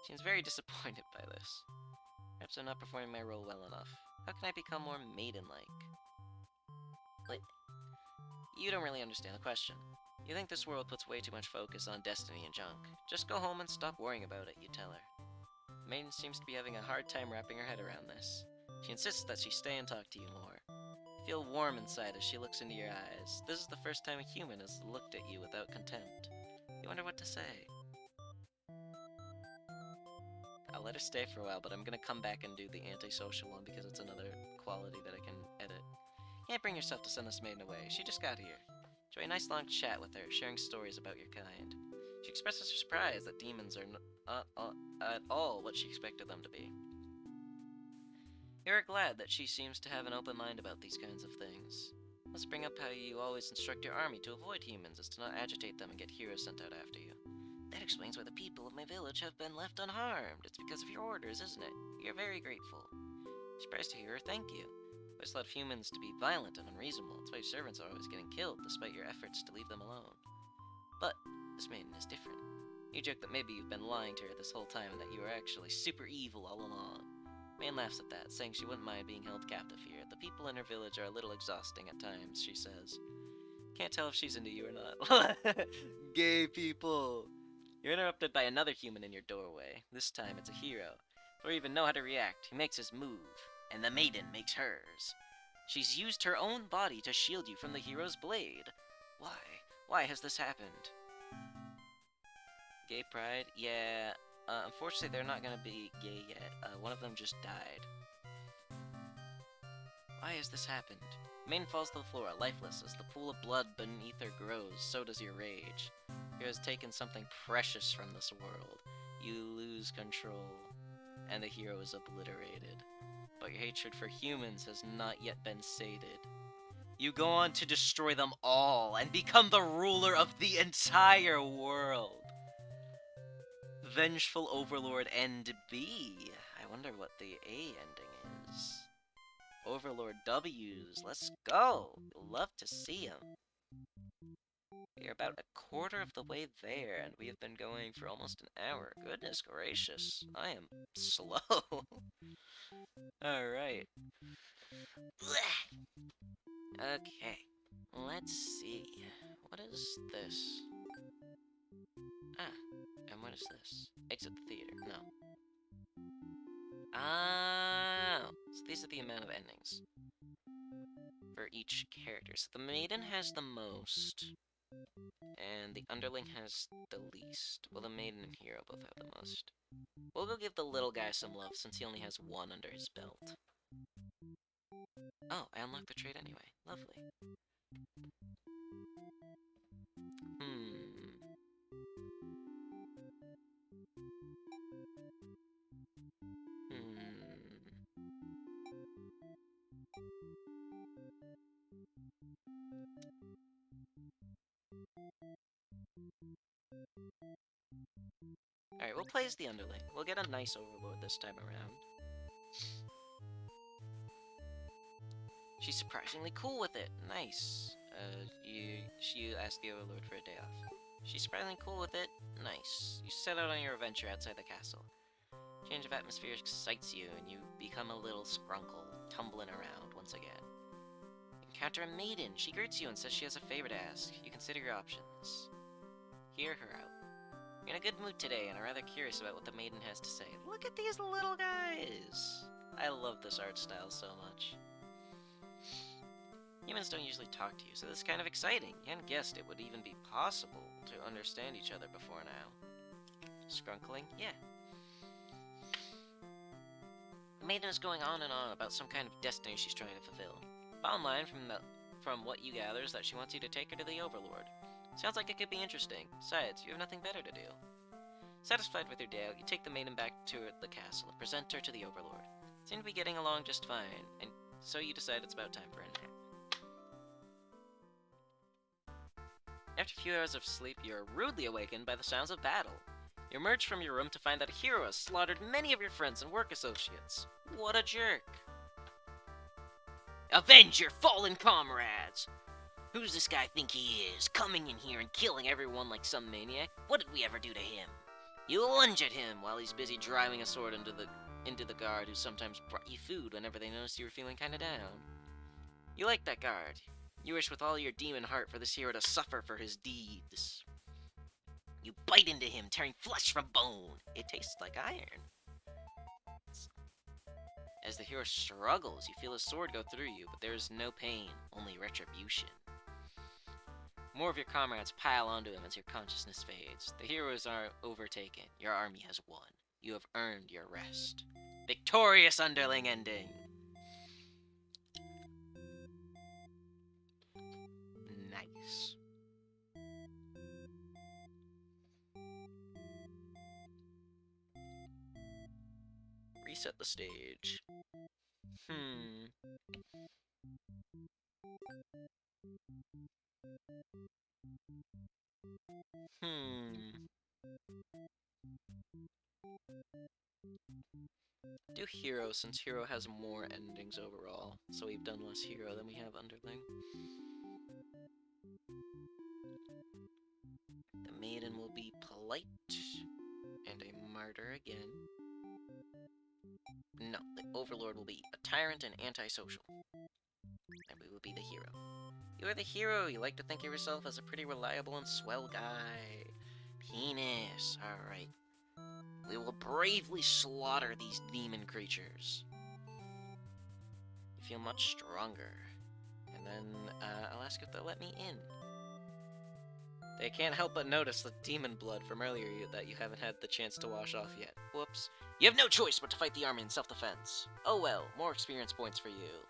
She seems very disappointed by this. Perhaps I'm not performing my role well enough. How can I become more maiden-like? Wait. You don't really understand the question. You think this world puts way too much focus on destiny and junk. Just go home and stop worrying about it, you tell her. The maiden seems to be having a hard time wrapping her head around this. She insists that she stay and talk to you more. You feel warm inside as she looks into your eyes. This is the first time a human has looked at you without contempt. You wonder what to say. I'll let her stay for a while, but I'm gonna come back and do the antisocial one because it's another quality that I can edit. You can't bring yourself to send this maiden away. She just got here. Enjoy a nice long chat with her, sharing stories about your kind. She expresses her surprise that demons are at all what she expected them to be. You are glad that she seems to have an open mind about these kinds of things. Let's bring up how you always instruct your army to avoid humans as to not agitate them and get heroes sent out after you. That explains why the people of my village have been left unharmed. It's because of your orders, isn't it? We are very grateful. Surprised to hear her thank you. There's a lot of humans to be violent and unreasonable. That's why your servants are always getting killed, despite your efforts to leave them alone. But this maiden is different. You joke that maybe you've been lying to her this whole time and that you were actually super evil all along. Man laughs at that, saying she wouldn't mind being held captive here. The people in her village are a little exhausting at times, she says. Can't tell if she's into you or not. Gay people! You're interrupted by another human in your doorway. This time it's a hero. Before you even know how to react, he makes his move, and the maiden makes hers. She's used her own body to shield you from the hero's blade. Why? Why has this happened? Gay pride? Yeah, unfortunately they're not gonna be gay yet. One of them just died. Why has this happened? Maiden falls to the floor, lifeless. As the pool of blood beneath her grows, so does your rage. You has taken something precious from this world. You lose control, and the hero is obliterated. But your hatred for humans has not yet been sated. You go on to destroy them all, and become the ruler of the entire world. Vengeful Overlord End B. I wonder what the A ending is. Overlord W's. Let's go. You'll love to see him. We are about a quarter of the way there, and we have been going for almost an hour. Goodness gracious. I am slow. Alright. Okay. Let's see. What is this? Ah. And what is this? Exit the theater. No. Ah. So these are the amount of endings for each character. So the maiden has the most, and the underling has the least. Well, the maiden and hero both have the most. We'll go give the little guy some love since he only has one under his belt. Oh, I unlocked the trait anyway. Lovely. Alright, we'll play as the underling. We'll get a nice overlord this time around. She's surprisingly cool with it. Nice. You asked the overlord for a day off. She's surprisingly cool with it. Nice. You set out on your adventure outside the castle. Change of atmosphere excites you, and you become a little scrunkle, tumbling around once again. You encounter a maiden. She greets you and says she has a favor to ask. You consider your options. Hear her out. You're in a good mood today, and are rather curious about what the maiden has to say. Look at these little guys! I love this art style so much. Humans don't usually talk to you, so this is kind of exciting. You hadn't guessed it would even be possible to understand each other before now. Scrunkling? Yeah. The maiden is going on and on about some kind of destiny she's trying to fulfill. Bottom line from what you gather is that she wants you to take her to the Overlord. Sounds like it could be interesting. Besides, you have nothing better to do. Satisfied with your day out, you take the maiden back to the castle and present her to the Overlord. Seem to be getting along just fine, and so you decide it's about time for a nap. After a few hours of sleep, you are rudely awakened by the sounds of battle. You emerge from your room to find that a hero has slaughtered many of your friends and work associates. What a jerk. Avenge your fallen comrades! Who's this guy think he is, coming in here and killing everyone like some maniac? What did we ever do to him? You lunge at him while he's busy driving a sword into the guard who sometimes brought you food whenever they noticed you were feeling kinda down. You like that guard. You wish with all your demon heart for this hero to suffer for his deeds. You bite into him, tearing flesh from bone. It tastes like iron. As the hero struggles, you feel his sword go through you, but there is no pain, only retribution. More of your comrades pile onto him as your consciousness fades. The heroes are overtaken. Your army has won. You have earned your rest. Victorious underling ending! Nice. reset the stage. Do Hero, since Hero has more endings overall. So we've done less Hero than we have Underling. The Maiden will be polite. And a martyr again. No, the Overlord will be a tyrant and antisocial. And we will be the hero. You are the hero. You like to think of yourself as a pretty reliable and swell guy. Penis. Alright. We will bravely slaughter these demon creatures. You feel much stronger. And then I'll ask if they'll let me in. They can't help but notice the demon blood from earlier that you haven't had the chance to wash off yet. Whoops. You have no choice but to fight the army in self-defense. Oh well, more experience points for you.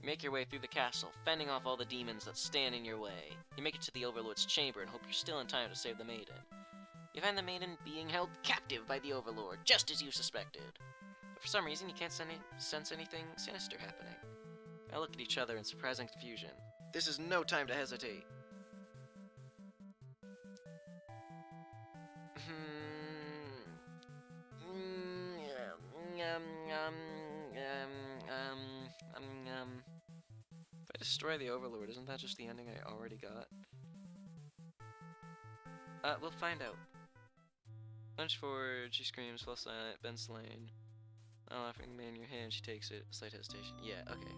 Make your way through the castle, fending off all the demons that stand in your way. You make it to the Overlord's chamber and hope you're still in time to save the Maiden. You find the Maiden being held captive by the Overlord, just as you suspected. But for some reason, you can't sense anything sinister happening. I look at each other in surprising confusion. This is no time to hesitate. If I destroy the Overlord, isn't that just the ending I already got? We'll find out. Lunge forward, she screams, while silent, Ben slain. Offering the man in your hand, she takes it. Slight hesitation. Yeah, okay.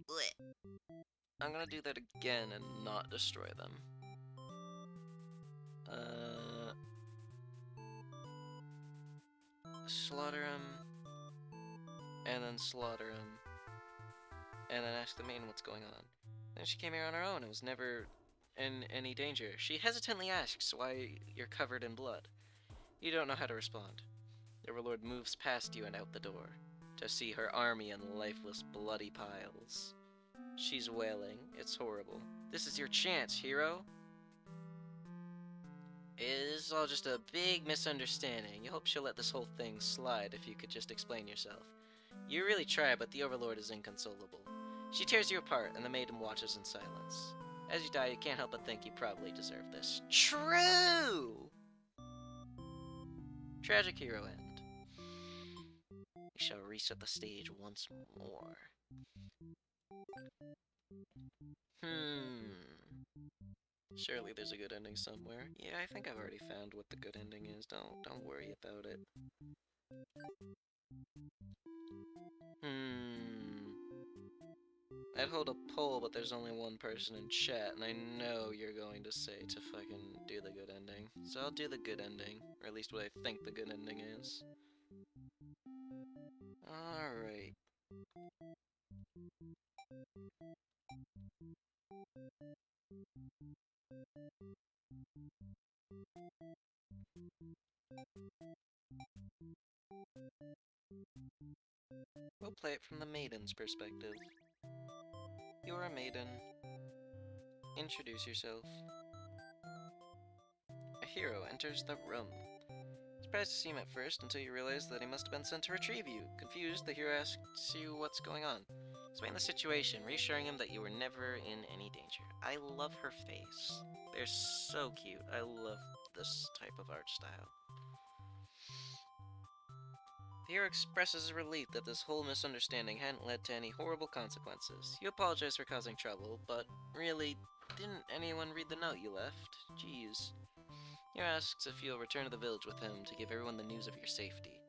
Blech. I'm gonna do that again and not destroy them. Slaughter him. And then slaughter him. And then ask the maiden what's going on. Then she came here on her own and was never in any danger. She hesitantly asks why you're covered in blood. You don't know how to respond. The Overlord moves past you and out the door, to see her army in lifeless, bloody piles. She's wailing. It's horrible. This is your chance, hero. This is all just a big misunderstanding. You hope she'll let this whole thing slide if you could just explain yourself. You really try, but the Overlord is inconsolable. She tears you apart, and the maiden watches in silence. As you die, you can't help but think you probably deserve this. True! Tragic hero end. We shall reset the stage once more. Surely there's a good ending somewhere. Yeah, I think I've already found what the good ending is. Don't worry about it. I'd hold a poll, but there's only one person in chat, and I know you're going to say to fucking do the good ending. So I'll do the good ending, or at least what I think the good ending is. Alright. We'll play it from the maiden's perspective. You're a maiden. Introduce yourself. A hero enters the room. Surprised to see him at first until you realize that he must have been sent to retrieve you. Confused, the hero asks you what's going on. Explain the situation, reassuring him that you were never in any danger. I love her face. They're so cute. I love this type of art style. The hero expresses relief that this whole misunderstanding hadn't led to any horrible consequences. You apologize for causing trouble, but really, didn't anyone read the note you left? Jeez. He asks if you'll return to the village with him to give everyone the news of your safety.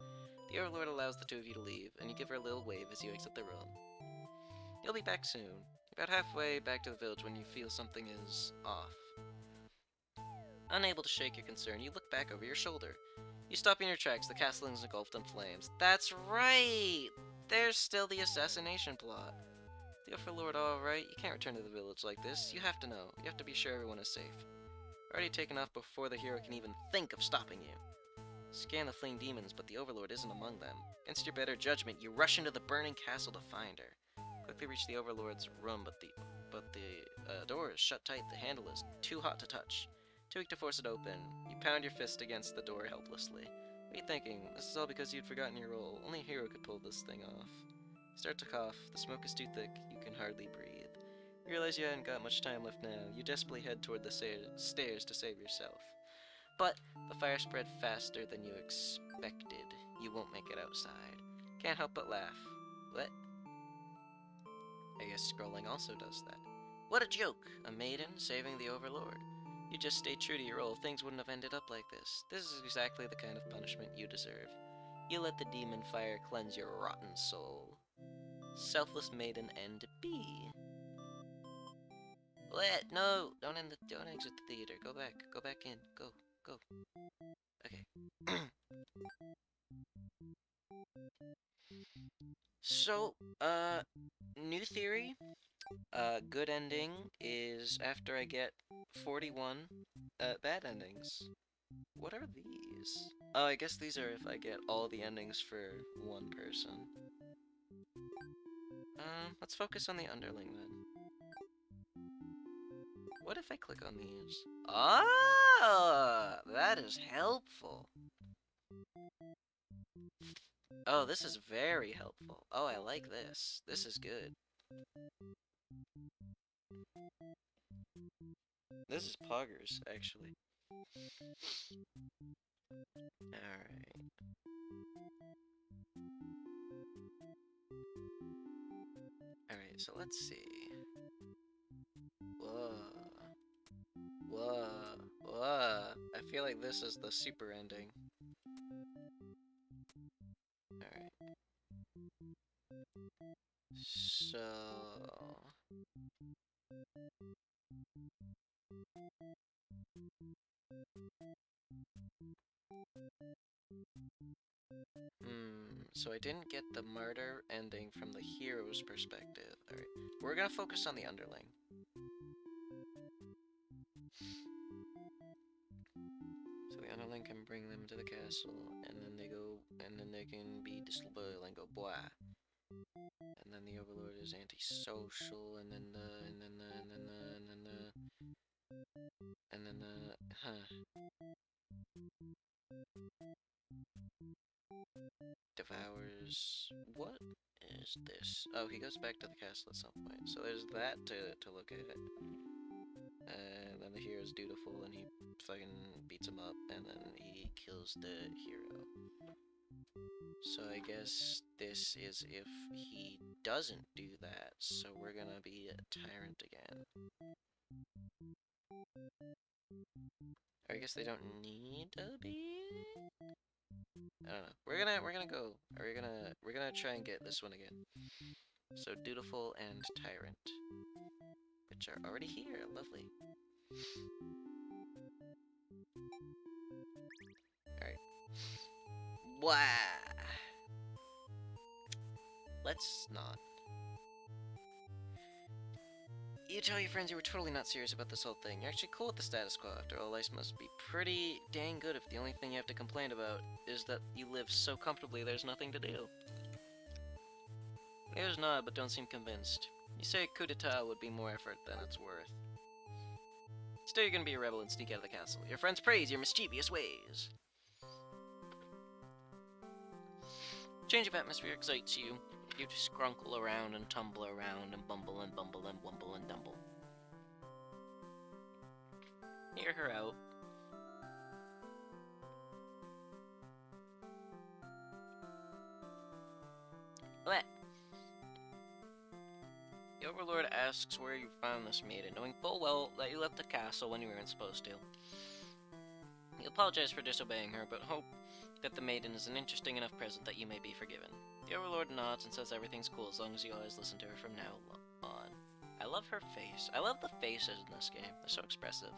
The Overlord allows the two of you to leave, and you give her a little wave as you exit the room. You'll be back soon. About halfway back to the village when you feel something is off. Unable to shake your concern, you look back over your shoulder. You stop in your tracks, the castle is engulfed in flames. That's right! There's still the assassination plot. The Overlord alright? You can't return to the village like this. You have to know. You have to be sure everyone is safe. Already taken off before the hero can even think of stopping you. Scan the fleeing demons, but the Overlord isn't among them. Against your better judgment, you rush into the burning castle to find her. Quickly reach the Overlord's room, but the door is shut tight. The handle is too hot to touch. Too weak to force it open. You pound your fist against the door helplessly. What are you thinking? This is all because you'd forgotten your role. Only a hero could pull this thing off. You start to cough. The smoke is too thick. You can hardly breathe. You realize you haven't got much time left now. You desperately head toward the stairs to save yourself. But the fire spread faster than you expected. You won't make it outside. Can't help but laugh. What? I guess scrolling also does that. What a joke! A maiden saving the Overlord. You just stayed true to your role, things wouldn't have ended up like this. This is exactly the kind of punishment you deserve. You let the demon fire cleanse your rotten soul. Selfless maiden and be. What? No! Don't exit the theater. Go back in. Go. Okay. So, new theory. Good ending is after I get 41 bad endings. What are these? Oh, I guess these are if I get all the endings for one person. Let's focus on the underling then. What if I click on these? Ah, that is helpful. Oh, this is very helpful. Oh, I like this. This is good. This is poggers, actually. Alright. Alright, so let's see. Whoa. I feel like this is the super ending. Alright. So... so I didn't get the murder ending from the hero's perspective. Alright, we're gonna focus on the underling. So the underling can bring them to the castle, and then they can be disloyal and go blah. And then the Overlord is antisocial, and then the devours. What is this? Oh, he goes back to the castle at some point. So there's that to look at. And then the hero's dutiful, and he fucking beats him up, and then he kills the hero. So I guess this is if he doesn't do that, so we're gonna be a tyrant again. Or I guess they don't need to be? I don't know. We're gonna go. We're gonna try and get this one again. So dutiful and tyrant, which are already here. Lovely. Alright. Wow. Let's not. You tell your friends you were totally not serious about this whole thing. You're actually cool with the status quo. After all, life must be pretty dang good if the only thing you have to complain about is that you live so comfortably there's nothing to do. Ears nod, but don't seem convinced. You say a coup d'etat would be more effort than it's worth. Still, you're gonna be a rebel and sneak out of the castle. Your friends praise your mischievous ways. Change of atmosphere excites you. You scrunkle around and tumble around and bumble and bumble and wumble and dumble. Hear her out. What? The Overlord asks where you found this maiden, knowing full well that you left the castle when you weren't supposed to. You apologize for disobeying her, but hope that the maiden is an interesting enough present that you may be forgiven. The Overlord nods and says everything's cool as long as you always listen to her from now on. I love her face. I love the faces in this game. They're so expressive.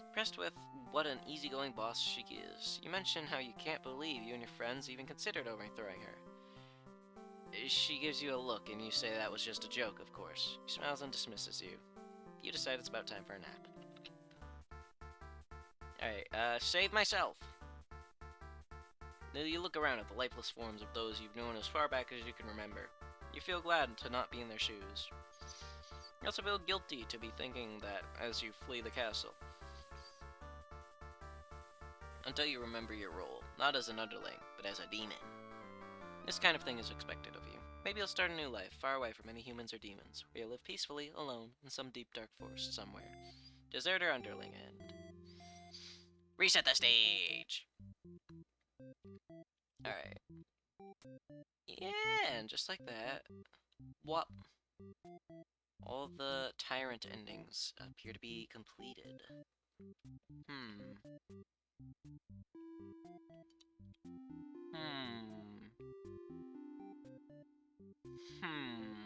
Impressed with what an easygoing boss she is. You mention how you can't believe you and your friends even considered overthrowing her. She gives you a look and you say that was just a joke, of course. She smiles and dismisses you. You decide it's about time for a nap. Alright, save myself. Now you look around at the lifeless forms of those you've known as far back as you can remember. You feel glad to not be in their shoes. You also feel guilty to be thinking that as you flee the castle. until you remember your role, not as an underling, but as a demon. This kind of thing is expected of you. Maybe you'll start a new life, far away from any humans or demons, where you'll live peacefully, alone, in some deep dark forest somewhere. Deserter underling and... Reset the stage! Alright. Yeah, and just like that... What? All the tyrant endings appear to be completed. Hmm. Hmm. Hmm.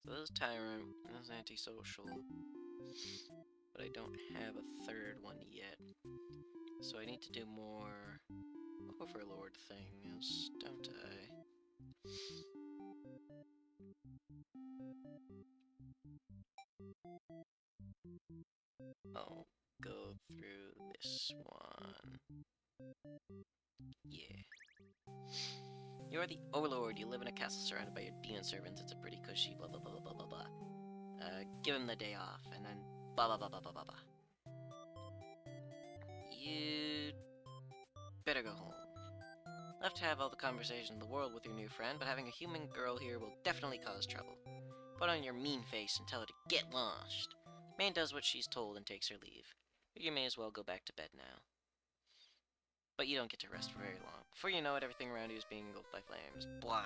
So this is Tyrant, this is Antisocial, but I don't have a third one yet. So I need to do more Overlord things, don't I? I'll go through this one. Yeah. You are the Overlord. You live in a castle surrounded by your demon servants. It's a pretty cushy blah blah blah blah blah blah. Give him the day off, and then blah blah blah blah blah blah blah. You better go home. Love to have all the conversation in the world with your new friend, but having a human girl here will definitely cause trouble. Put on your mean face and tell her to get lost. Man does what she's told and takes her leave. But you may as well go back to bed now. But you don't get to rest for very long. Before you know it, everything around you is being engulfed by flames. Blah.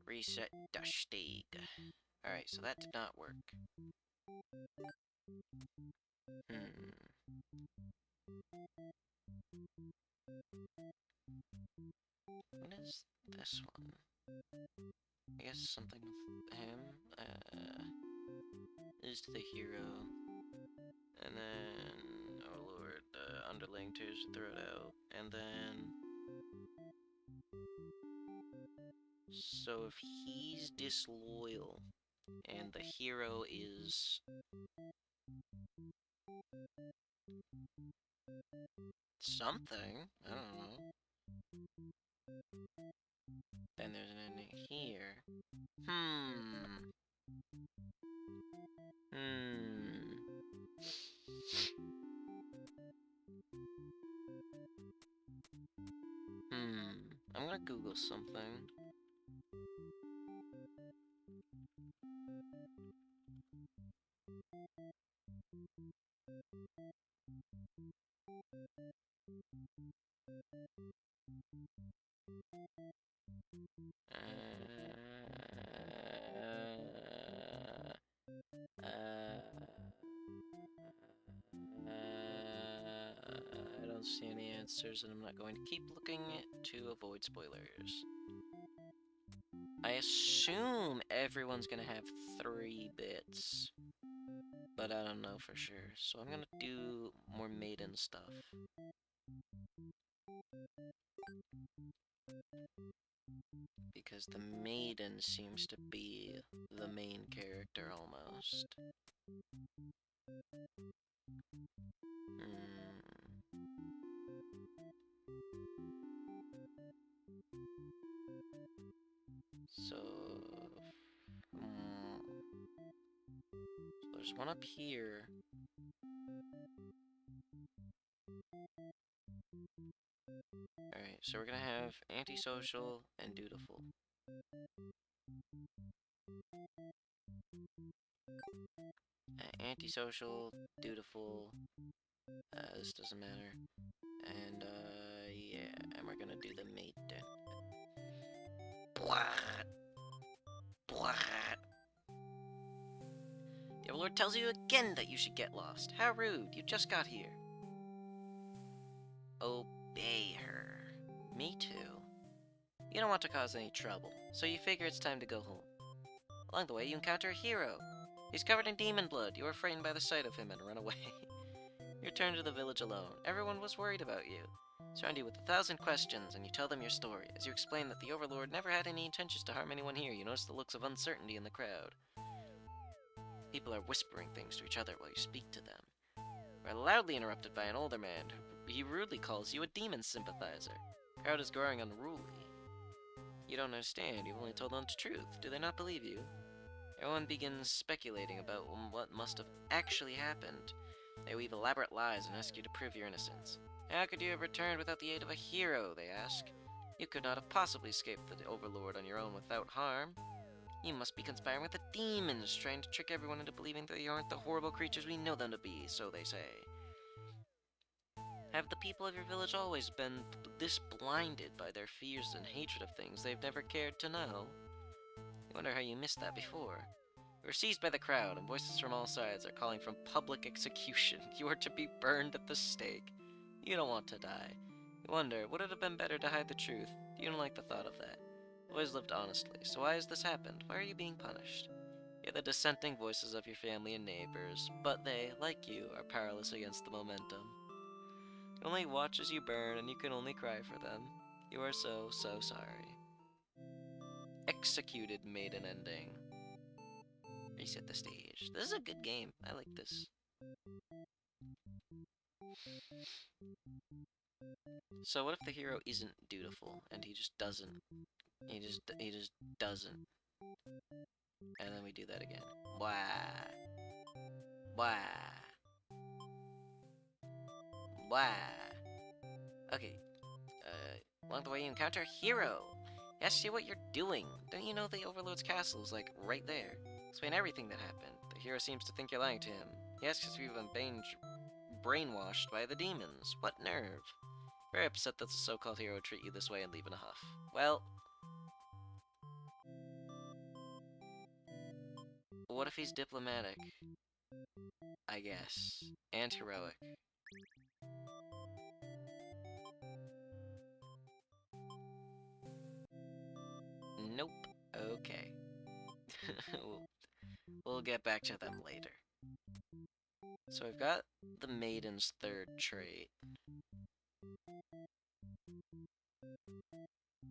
Reset the stage. Alright, so that did not work. What is this one? I guess something with him. Is the hero. And then, oh lord, underling to throw it out. And then... So if he's disloyal, and the hero is... something, I don't know. Then there's an ending here. I'm gonna Google something. I don't see any answers, and I'm not going to keep looking to avoid spoilers. I assume everyone's gonna have 3 bits, but I don't know for sure, so I'm gonna do more maiden stuff. Because the maiden seems to be the main character almost. So there's one up here. Alright, so we're gonna have antisocial and dutiful. Antisocial, dutiful, this doesn't matter. And, yeah, and we're gonna do the maiden. Blah! Blah! The Overlord tells you again that you should get lost. How rude, you just got here. Obey her. Me too. You don't want to cause any trouble, so you figure it's time to go home. Along the way, you encounter a hero. He's covered in demon blood. You are frightened by the sight of him and run away. You return to the village alone. Everyone was worried about you. surround you with 1,000 questions, and you tell them your story. As you explain that the Overlord never had any intentions to harm anyone here, you notice the looks of uncertainty in the crowd. People are whispering things to each other while you speak to them. You are loudly interrupted by an older man. He rudely calls you a demon sympathizer. The crowd is growing unruly. You don't understand. You've only told them the truth. Do they not believe you? Everyone begins speculating about what must have actually happened. They weave elaborate lies and ask you to prove your innocence. How could you have returned without the aid of a hero, they ask. You could not have possibly escaped the Overlord on your own without harm. You must be conspiring with the demons, trying to trick everyone into believing that you aren't the horrible creatures we know them to be, so they say. Have the people of your village always been this blinded by their fears and hatred of things they've never cared to know? You wonder how you missed that before. You are seized by the crowd, and voices from all sides are calling for public execution. You are to be burned at the stake. You don't want to die. You wonder, would it have been better to hide the truth? You don't like the thought of that. You always lived honestly, so why has this happened? Why are you being punished? You hear the dissenting voices of your family and neighbors, but they, like you, are powerless against the momentum. You only watch as you burn, and you can only cry for them. You are so, so sorry. Executed maiden ending. Reset the stage. This is a good game. I like this. So what if the hero isn't dutiful and he just doesn't? He just doesn't. And then we do that again. Why? Why? Why? Okay. Along the way you encounter a hero. He asks you what you're doing. Don't you know the Overlord's castle is like right there? Explain everything that happened. The hero seems to think you're lying to him. He asks if you've been brainwashed by the demons. What nerve? Very upset that the so-called hero would treat you this way and leave in a huff. Well, what if he's diplomatic? I guess. And heroic. Nope. Okay. we'll get back to them later. So I've got the maiden's third trait.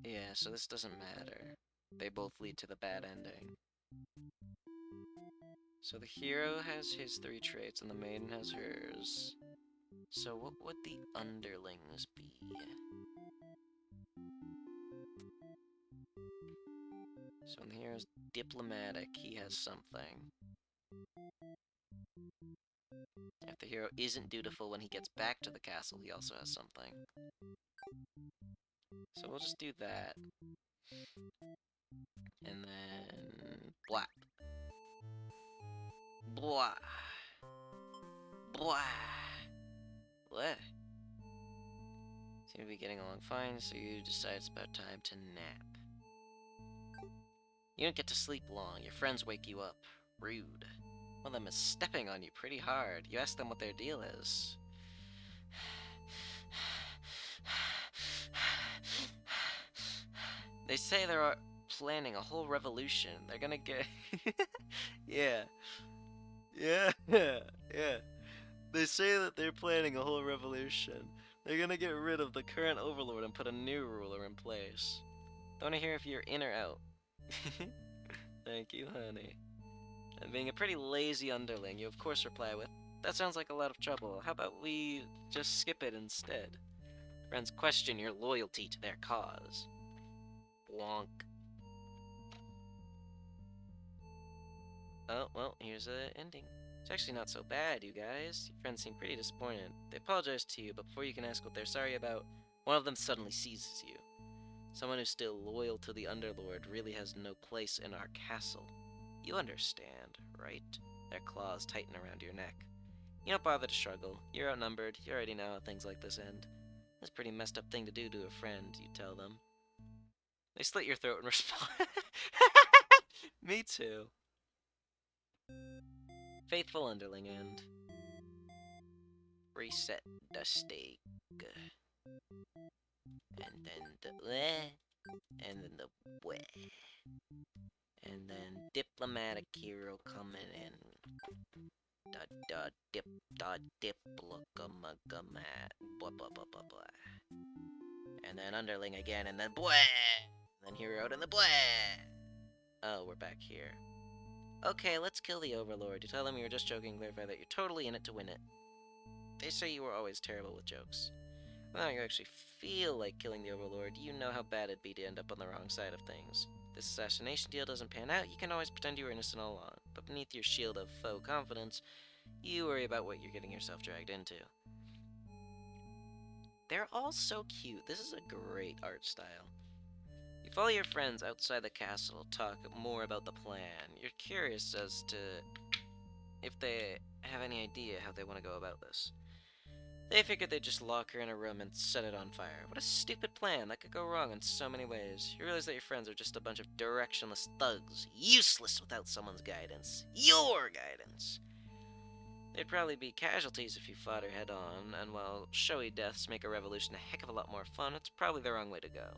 Yeah, so this doesn't matter. They both lead to the bad ending. So the hero has his 3 traits and the maiden has hers. So what would the underlings be? So when the hero's diplomatic, he has something. If the hero isn't dutiful when he gets back to the castle, he also has something. So we'll just do that. And then... blah. Blah. Blah. What? Seem to be getting along fine, so you decide it's about time to nap. You don't get to sleep long. Your friends wake you up. Rude. One of them is stepping on you pretty hard. You ask them what their deal is. They say they're planning a whole revolution. They're gonna get... yeah. Yeah. Yeah. They say that they're planning a whole revolution. They're gonna get rid of the current overlord and put a new ruler in place. Don't wanna hear if you're in or out. Thank you, honey. And being a pretty lazy underling, you of course reply with, that sounds like a lot of trouble. How about we just skip it instead? Friends question your loyalty to their cause. Blonk. Oh, well, here's the ending. It's actually not so bad, you guys. Your friends seem pretty disappointed. They apologize to you, but before you can ask what they're sorry about, one of them suddenly seizes you. Someone who's still loyal to the Underlord really has no place in our castle. You understand, right? Their claws tighten around your neck. You don't bother to struggle. You're outnumbered. You already know how things like this end. That's a pretty messed up thing to do to a friend, you tell them. They slit your throat and respond. Me too. Faithful underling and reset the stake. And then the and then the and then diplomatic hero coming in. Da da dip da dip lookamagumat. Blah blah blah blah blah. And then underling again, and then blah. Then hero out in the blah. Oh, we're back here. Okay, let's kill the Overlord. You tell them you were just joking, clarify that you're totally in it to win it. They say you were always terrible with jokes. Well, you actually feel like killing the Overlord, you know how bad it'd be to end up on the wrong side of things. If this assassination deal doesn't pan out, you can always pretend you were innocent all along. But beneath your shield of faux confidence, you worry about what you're getting yourself dragged into. They're all so cute. This is a great art style. You follow your friends outside the castle, talk more about the plan. You're curious as to if they have any idea how they want to go about this. They figured they'd just lock her in a room and set it on fire. What a stupid plan. That could go wrong in so many ways. You realize that your friends are just a bunch of directionless thugs, useless without someone's guidance. Your guidance! They'd probably be casualties if you fought her head on, and while showy deaths make a revolution a heck of a lot more fun, it's probably the wrong way to go.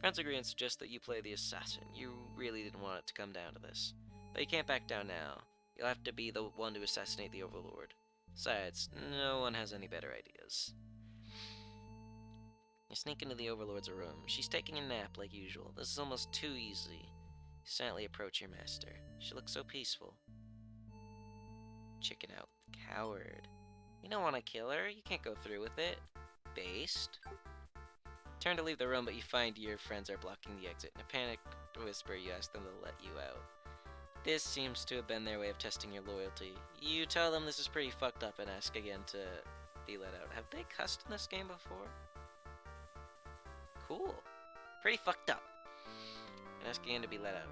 Friends agree and suggest that you play the assassin. You really didn't want it to come down to this. But you can't back down now. You'll have to be the one to assassinate the Overlord. Besides, no one has any better ideas. You sneak into the Overlord's room. She's taking a nap like usual. This is almost too easy. You silently approach your master. She looks so peaceful. Chicken out. Coward. You don't want to kill her. You can't go through with it. Based. Turn to leave the room, but you find your friends are blocking the exit. In a panicked whisper, you ask them to let you out. This seems to have been their way of testing your loyalty. You tell them this is pretty fucked up and ask again to be let out. Have they cussed in this game before? Cool. Pretty fucked up. And ask again to be let out.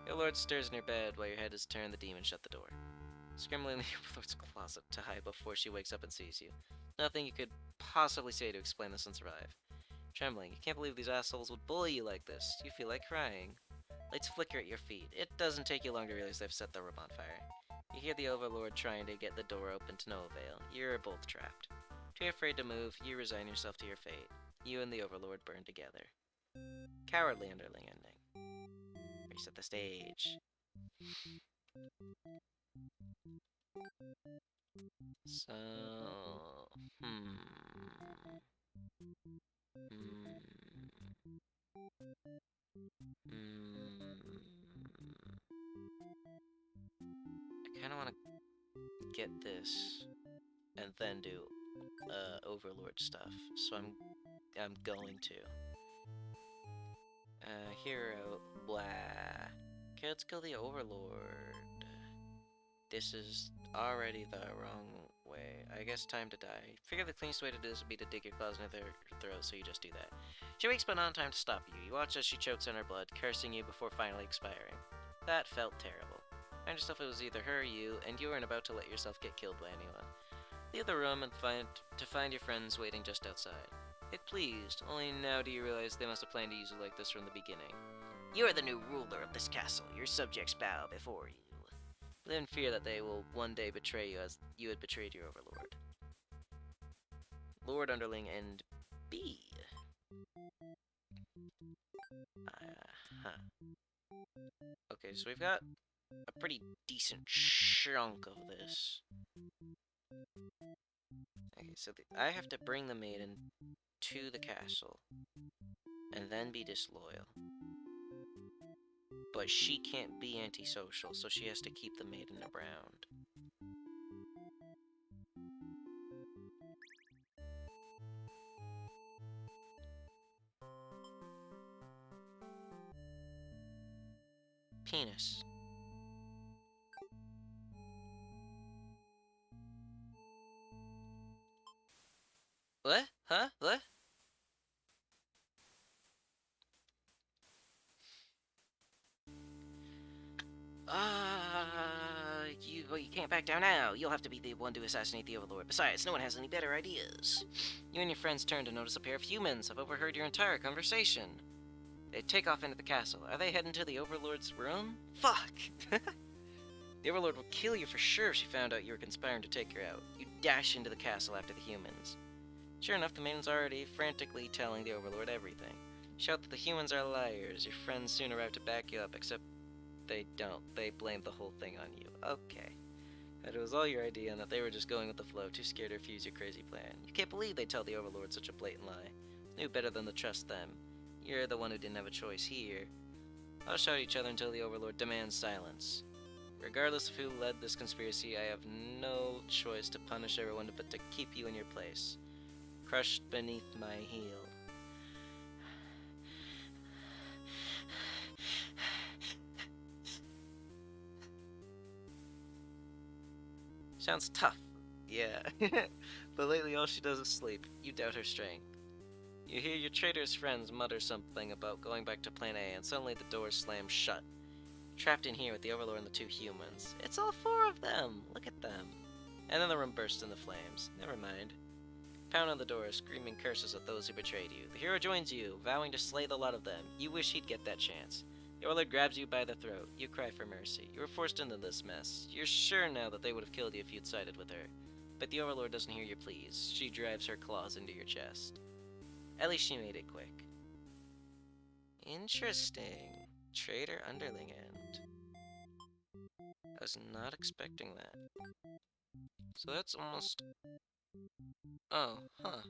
Your lord stirs in your bed while your head is turned. The demon shut the door. Scrambling in the Overlord's closet to hide before she wakes up and sees you. Nothing you could possibly say to explain this and survive. Trembling, you can't believe these assholes would bully you like this. You feel like crying. Lights flicker at your feet. It doesn't take you long to realize they've set the room on fire. You hear the Overlord trying to get the door open to no avail. You're both trapped. Too afraid to move, you resign yourself to your fate. You and the Overlord burn together. Cowardly underling ending. Reset the stage. So, I kind of want to get this and then do Overlord stuff. So I'm going to. Hero, blah. Okay, let's kill the Overlord. This is already the wrong way. I guess time to die. Figure the cleanest way to do this would be to dig your claws into her throat, so you just do that. She wakes but not in time to stop you. You watch as she chokes on her blood, cursing you before finally expiring. That felt terrible. Find yourself it was either her or you, and you weren't about to let yourself get killed by anyone. Leave the room and find your friends waiting just outside. It pleased, only now do you realize they must have planned to use you like this from the beginning. You are the new ruler of this castle. Your subjects bow before you. Live in fear that they will one day betray you as you had betrayed your Overlord. Lord Underling and B. Okay, so we've got a pretty decent chunk of this. Okay, so I have to bring the maiden to the castle and then be disloyal. But she can't be antisocial, so she has to keep the maiden around. Penis. What? Huh? What? You can't back down now. You'll have to be the one to assassinate the Overlord. Besides, no one has any better ideas. You and your friends turn to notice a pair of humans have overheard your entire conversation. They take off into the castle. Are they heading to the Overlord's room? Fuck! The Overlord will kill you for sure if she found out you were conspiring to take her out. You dash into the castle after the humans. Sure enough, the maiden's already frantically telling the Overlord everything. Shout that the humans are liars. Your friends soon arrive to back you up, except they don't. They blame the whole thing on you. Okay. That it was all your idea and that they were just going with the flow, too scared to refuse your crazy plan. You can't believe they tell the Overlord such a blatant lie. Knew better than to trust them. You're the one who didn't have a choice here. I'll shout at each other until the Overlord demands silence. Regardless of who led this conspiracy, I have no choice to punish everyone but to keep you in your place, crushed beneath my heel. Sounds tough, yeah. But lately all she does is sleep. You doubt her strength. You hear your traitor's friends mutter something about going back to Plan A, and suddenly the doors slam shut. Trapped in here with the Overlord and the two humans. It's all four of them! Look at them. And then the room bursts into flames. Never mind. Pound on the door, screaming curses at those who betrayed you. The hero joins you, vowing to slay the lot of them. You wish he'd get that chance. The Overlord grabs you by the throat. You cry for mercy. You were forced into this mess. You're sure now that they would have killed you if you'd sided with her. But the Overlord doesn't hear your pleas. She drives her claws into your chest. At least she made it quick. Interesting. Traitor underling end. I was not expecting that. So that's almost... Oh, huh.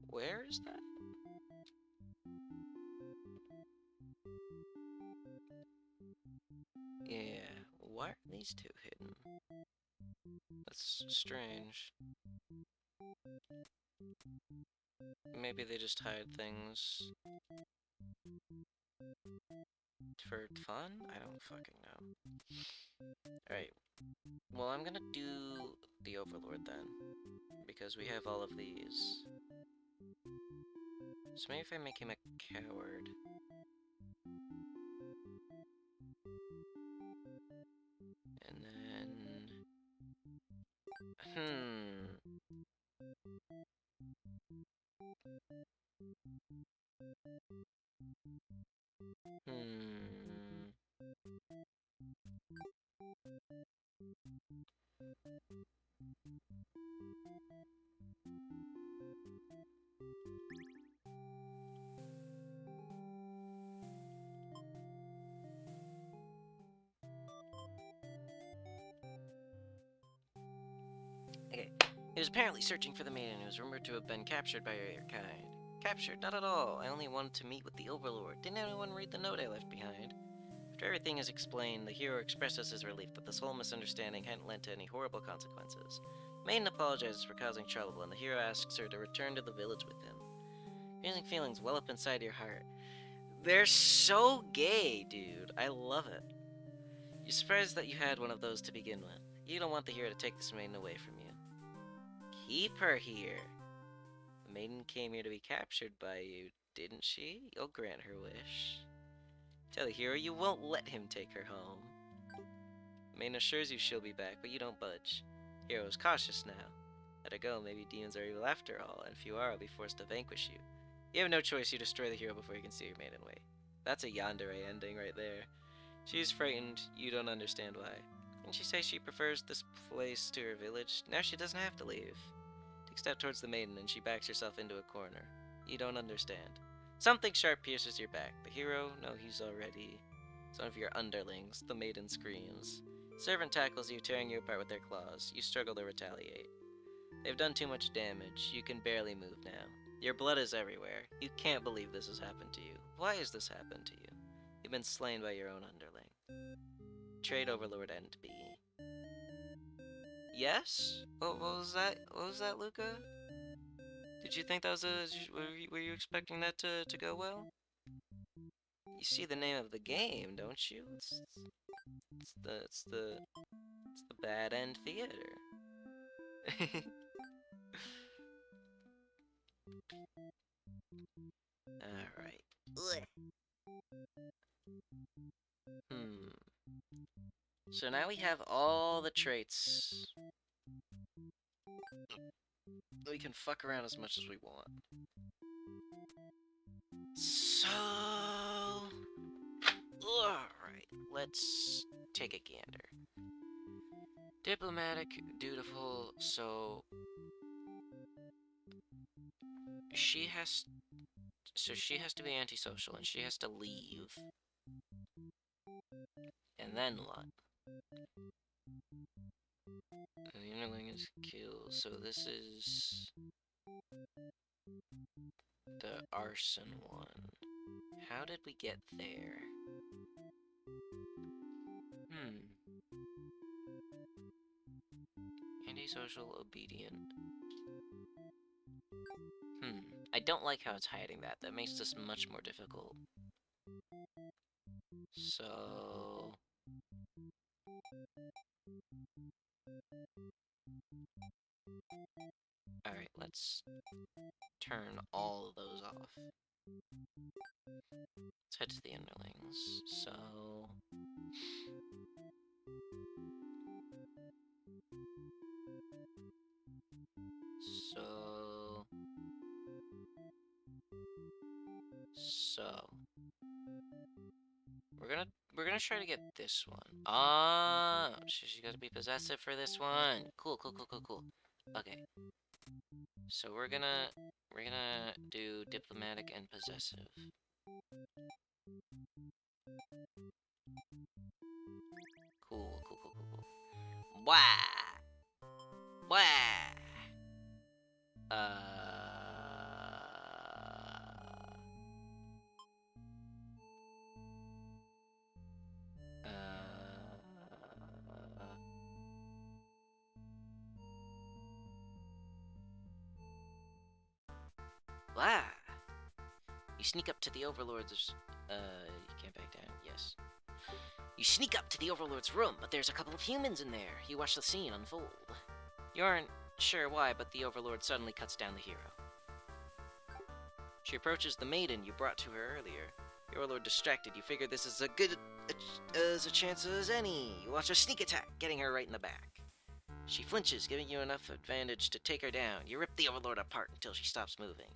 Where is that? Yeah, why are these two hidden? That's strange. Maybe they just hide things for fun? I don't fucking know. Alright, well I'm gonna do the Overlord then, because we have all of these. So maybe if I make him a coward. And then... Hmm... Okay. He was apparently searching for the maiden who was rumored to have been captured by your kind. Captured? Not at all. I only wanted to meet with the Overlord. Didn't anyone read the note I left behind? After everything is explained, the hero expresses his relief that this whole misunderstanding hadn't led to any horrible consequences. Maiden apologizes for causing trouble, and the hero asks her to return to the village with him. Feeling feelings well up inside your heart. They're so gay, dude. I love it. You're surprised that you had one of those to begin with. You don't want the hero to take this maiden away from you. Keep her here. The maiden came here to be captured by you, didn't she? You'll grant her wish. Tell the hero you won't let him take her home. The maiden assures you she'll be back, but you don't budge. Hero is cautious now. Let her go, maybe demons are evil after all, and if you are, I'll be forced to vanquish you. You have no choice, you destroy the hero before you can see your maiden wait. That's a yandere ending right there. She's frightened, you don't understand why. Didn't she say she prefers this place to her village? Now she doesn't have to leave. Take a step towards the maiden and she backs herself into a corner. You don't understand. Something sharp pierces your back. The hero? No, he's already... It's one of your underlings. The maiden screams. Servant tackles you, tearing you apart with their claws. You struggle to retaliate. They've done too much damage. You can barely move now. Your blood is everywhere. You can't believe this has happened to you. Why has this happened to you? You've been slain by your own underling. Trade Overlord End B. Yes? What was that? What was that, Luca? Did you think that was a... Were you expecting that to go well? You see the name of the game, don't you? It's the badend theater. Alright. So now we have all the traits. We can fuck around as much as we want. So... Alright, let's take a gander. Diplomatic, dutiful, so she has she has to be antisocial and she has to leave. And then what? The underling is killed, so this is the arson one. How did we get there? Antisocial, obedient. I don't like how it's hiding that. That makes this much more difficult. So... Alright, let's turn all of those off. Let's head to the underlings. So... We're gonna try to get this one. Ah, she's gotta be possessive for this one. Cool, cool, cool, cool, cool. Okay. So we're gonna do diplomatic and possessive. Cool, cool, cool, cool, cool. Wah! Wah! Blah! You sneak up to the Overlord's... you can't back down. Yes. You sneak up to the Overlord's room, but there's a couple of humans in there. You watch the scene unfold. You aren't sure why, but the Overlord suddenly cuts down the hero. She approaches the maiden you brought to her earlier. The Overlord distracted. You figure this is as a chance as any. You watch a sneak attack, getting her right in the back. She flinches, giving you enough advantage to take her down. You rip the Overlord apart until she stops moving.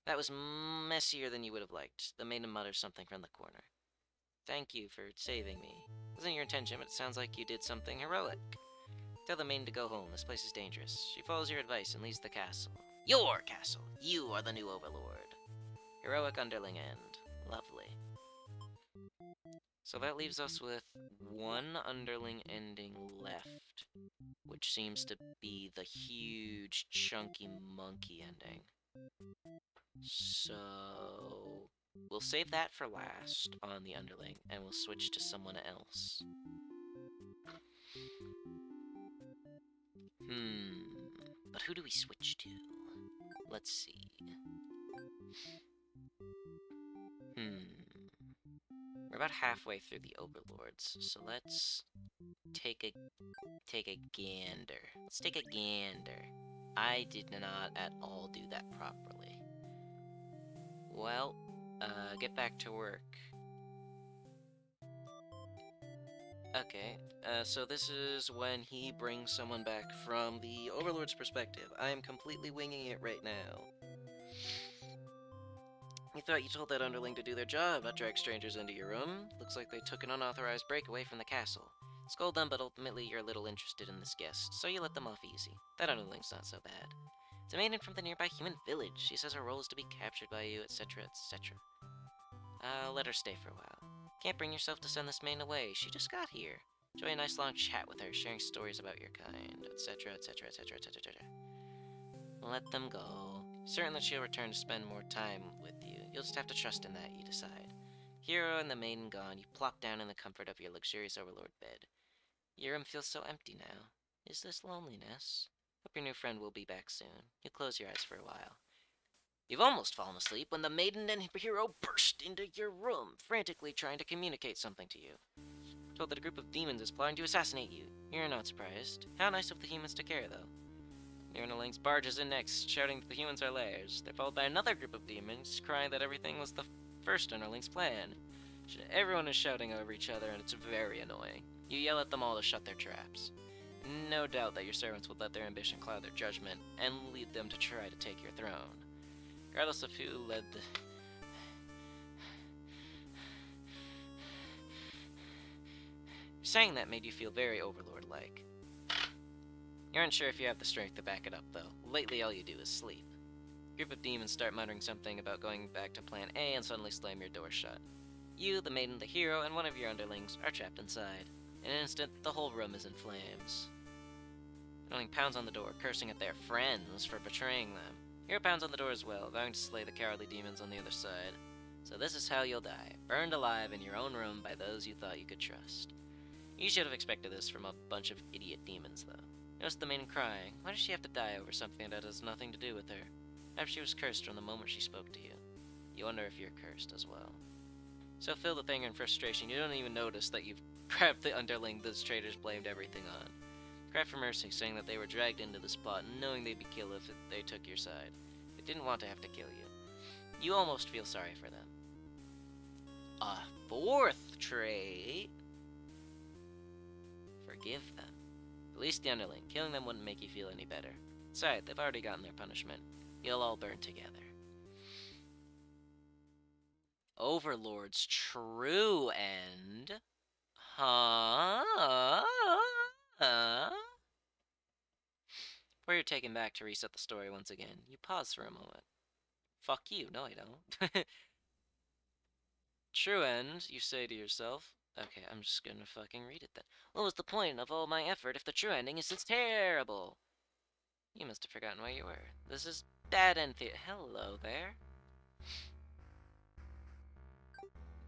That was messier than you would have liked. The maiden mutters something from the corner. Thank you for saving me. It wasn't your intention, but it sounds like you did something heroic. Tell the maiden to go home. This place is dangerous. She follows your advice and leaves the castle. Your castle! You are the new Overlord. Heroic underling end. Lovely. So that leaves us with one underling ending left, which seems to be the huge, chunky monkey ending. So we'll save that for last on the underling, and we'll switch to someone else. But who do we switch to? Let's see. We're about halfway through the Overlords, so let's take a gander. Let's take a gander. I did not at all do that properly. Well, get back to work. Okay, so this is when he brings someone back from the Overlord's perspective. I am completely winging it right now. You thought you told that underling to do their job, not drag strangers into your room. Looks like they took an unauthorized break away from the castle. Scold them, but ultimately you're a little interested in this guest, so you let them off easy. That underling's not so bad. It's a maiden from the nearby human village. She says her role is to be captured by you, etc., etc. I'll let her stay for a while. Can't bring yourself to send this maiden away. She just got here. Enjoy a nice long chat with her, sharing stories about your kind, etc., etc., etc., etc. Let them go. Certain that she'll return to spend more time with you. You'll just have to trust in that, you decide. Hero and the maiden gone, you plop down in the comfort of your luxurious Overlord bed. Your room feels so empty now. Is this loneliness? Hope your new friend will be back soon. You'll close your eyes for a while. You've almost fallen asleep when the maiden and hero burst into your room, frantically trying to communicate something to you. Told that a group of demons is plotting to assassinate you. You're not surprised. How nice of the humans to care, though. The underlings barges in next, shouting that the humans are lairs. They're followed by another group of demons, crying that everything was the first underling's plan. Everyone is shouting over each other, and it's very annoying. You yell at them all to shut their traps. No doubt that your servants would let their ambition cloud their judgment, and lead them to try to take your throne. Regardless of who led the... Saying that made you feel very Overlord-like. You aren't sure if you have the strength to back it up, though. Lately, all you do is sleep. A group of demons start muttering something about going back to Plan A and suddenly slam your door shut. You, the maiden, the hero, and one of your underlings are trapped inside. In an instant, the whole room is in flames. Underling pounds on the door, cursing at their friends for betraying them. Hero pounds on the door as well, vowing to slay the cowardly demons on the other side. So this is how you'll die, burned alive in your own room by those you thought you could trust. You should have expected this from a bunch of idiot demons, though. Notice the maiden crying. Why does she have to die over something that has nothing to do with her? Perhaps she was cursed from the moment she spoke to you. You wonder if you're cursed as well. So filled with anger and frustration, you don't even notice that you've grabbed the underling those traitors blamed everything on. Cry for mercy, saying that they were dragged into this plot, knowing they'd be killed if they took your side. They didn't want to have to kill you. You almost feel sorry for them. A fourth trait. Forgive them. At least the underling. Killing them wouldn't make you feel any better. Besides, they've already gotten their punishment. You'll all burn together. Overlord's true end? Huh? Before you're taken back to reset the story once again, you pause for a moment. Fuck you. No, I don't. True end, you say to yourself. Okay, I'm just gonna fucking read it then. What was the point of all my effort if the true ending is just terrible? You must have forgotten where you were. This is badend thea. Hello there.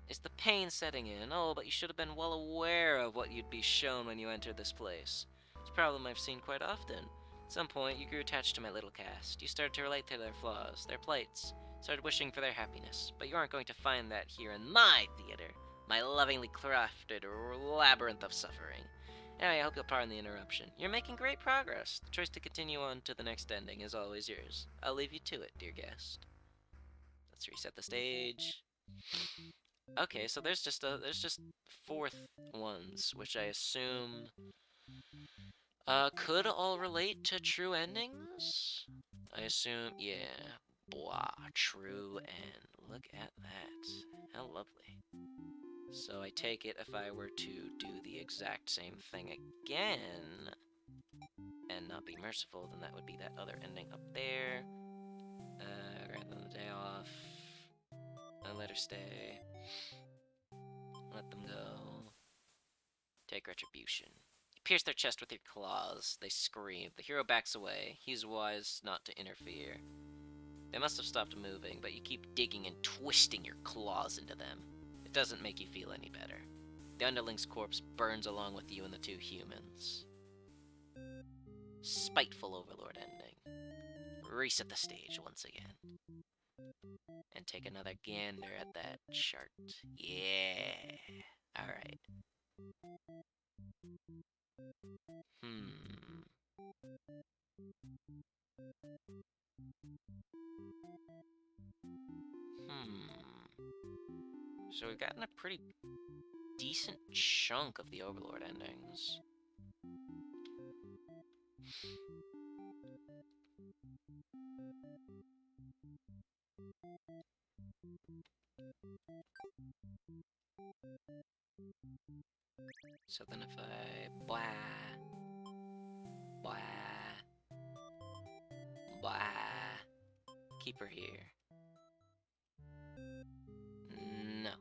Is the pain setting in? Oh, but you should have been well aware of what you'd be shown when you entered this place. It's a problem I've seen quite often. At some point, you grew attached to my little cast. You started to relate to their flaws, their plights, started wishing for their happiness. But you aren't going to find that here in my theater, my lovingly crafted labyrinth of suffering. Anyway, I hope you'll pardon the interruption. You're making great progress. The choice to continue on to the next ending is always yours. I'll leave you to it, dear guest. Let's reset the stage. Okay, so there's just fourth ones, which I assume could all relate to true endings? I assume, yeah. Blah, true end. Look at that. How lovely. So I take it if I were to do the exact same thing again and not be merciful, then that would be that other ending up there. Grant them the day off. Let her stay. Let them go. Take retribution. You pierce their chest with your claws. They scream. The hero backs away. He's wise not to interfere. They must have stopped moving, but you keep digging and twisting your claws into them. It doesn't make you feel any better. The underling's corpse burns along with you and the two humans. Spiteful Overlord ending. Reset the stage once again. And take another gander at that chart. Yeah. Alright. So we've gotten a pretty decent chunk of the Overlord endings. So then if I blah, blah, blah, keep her here. No.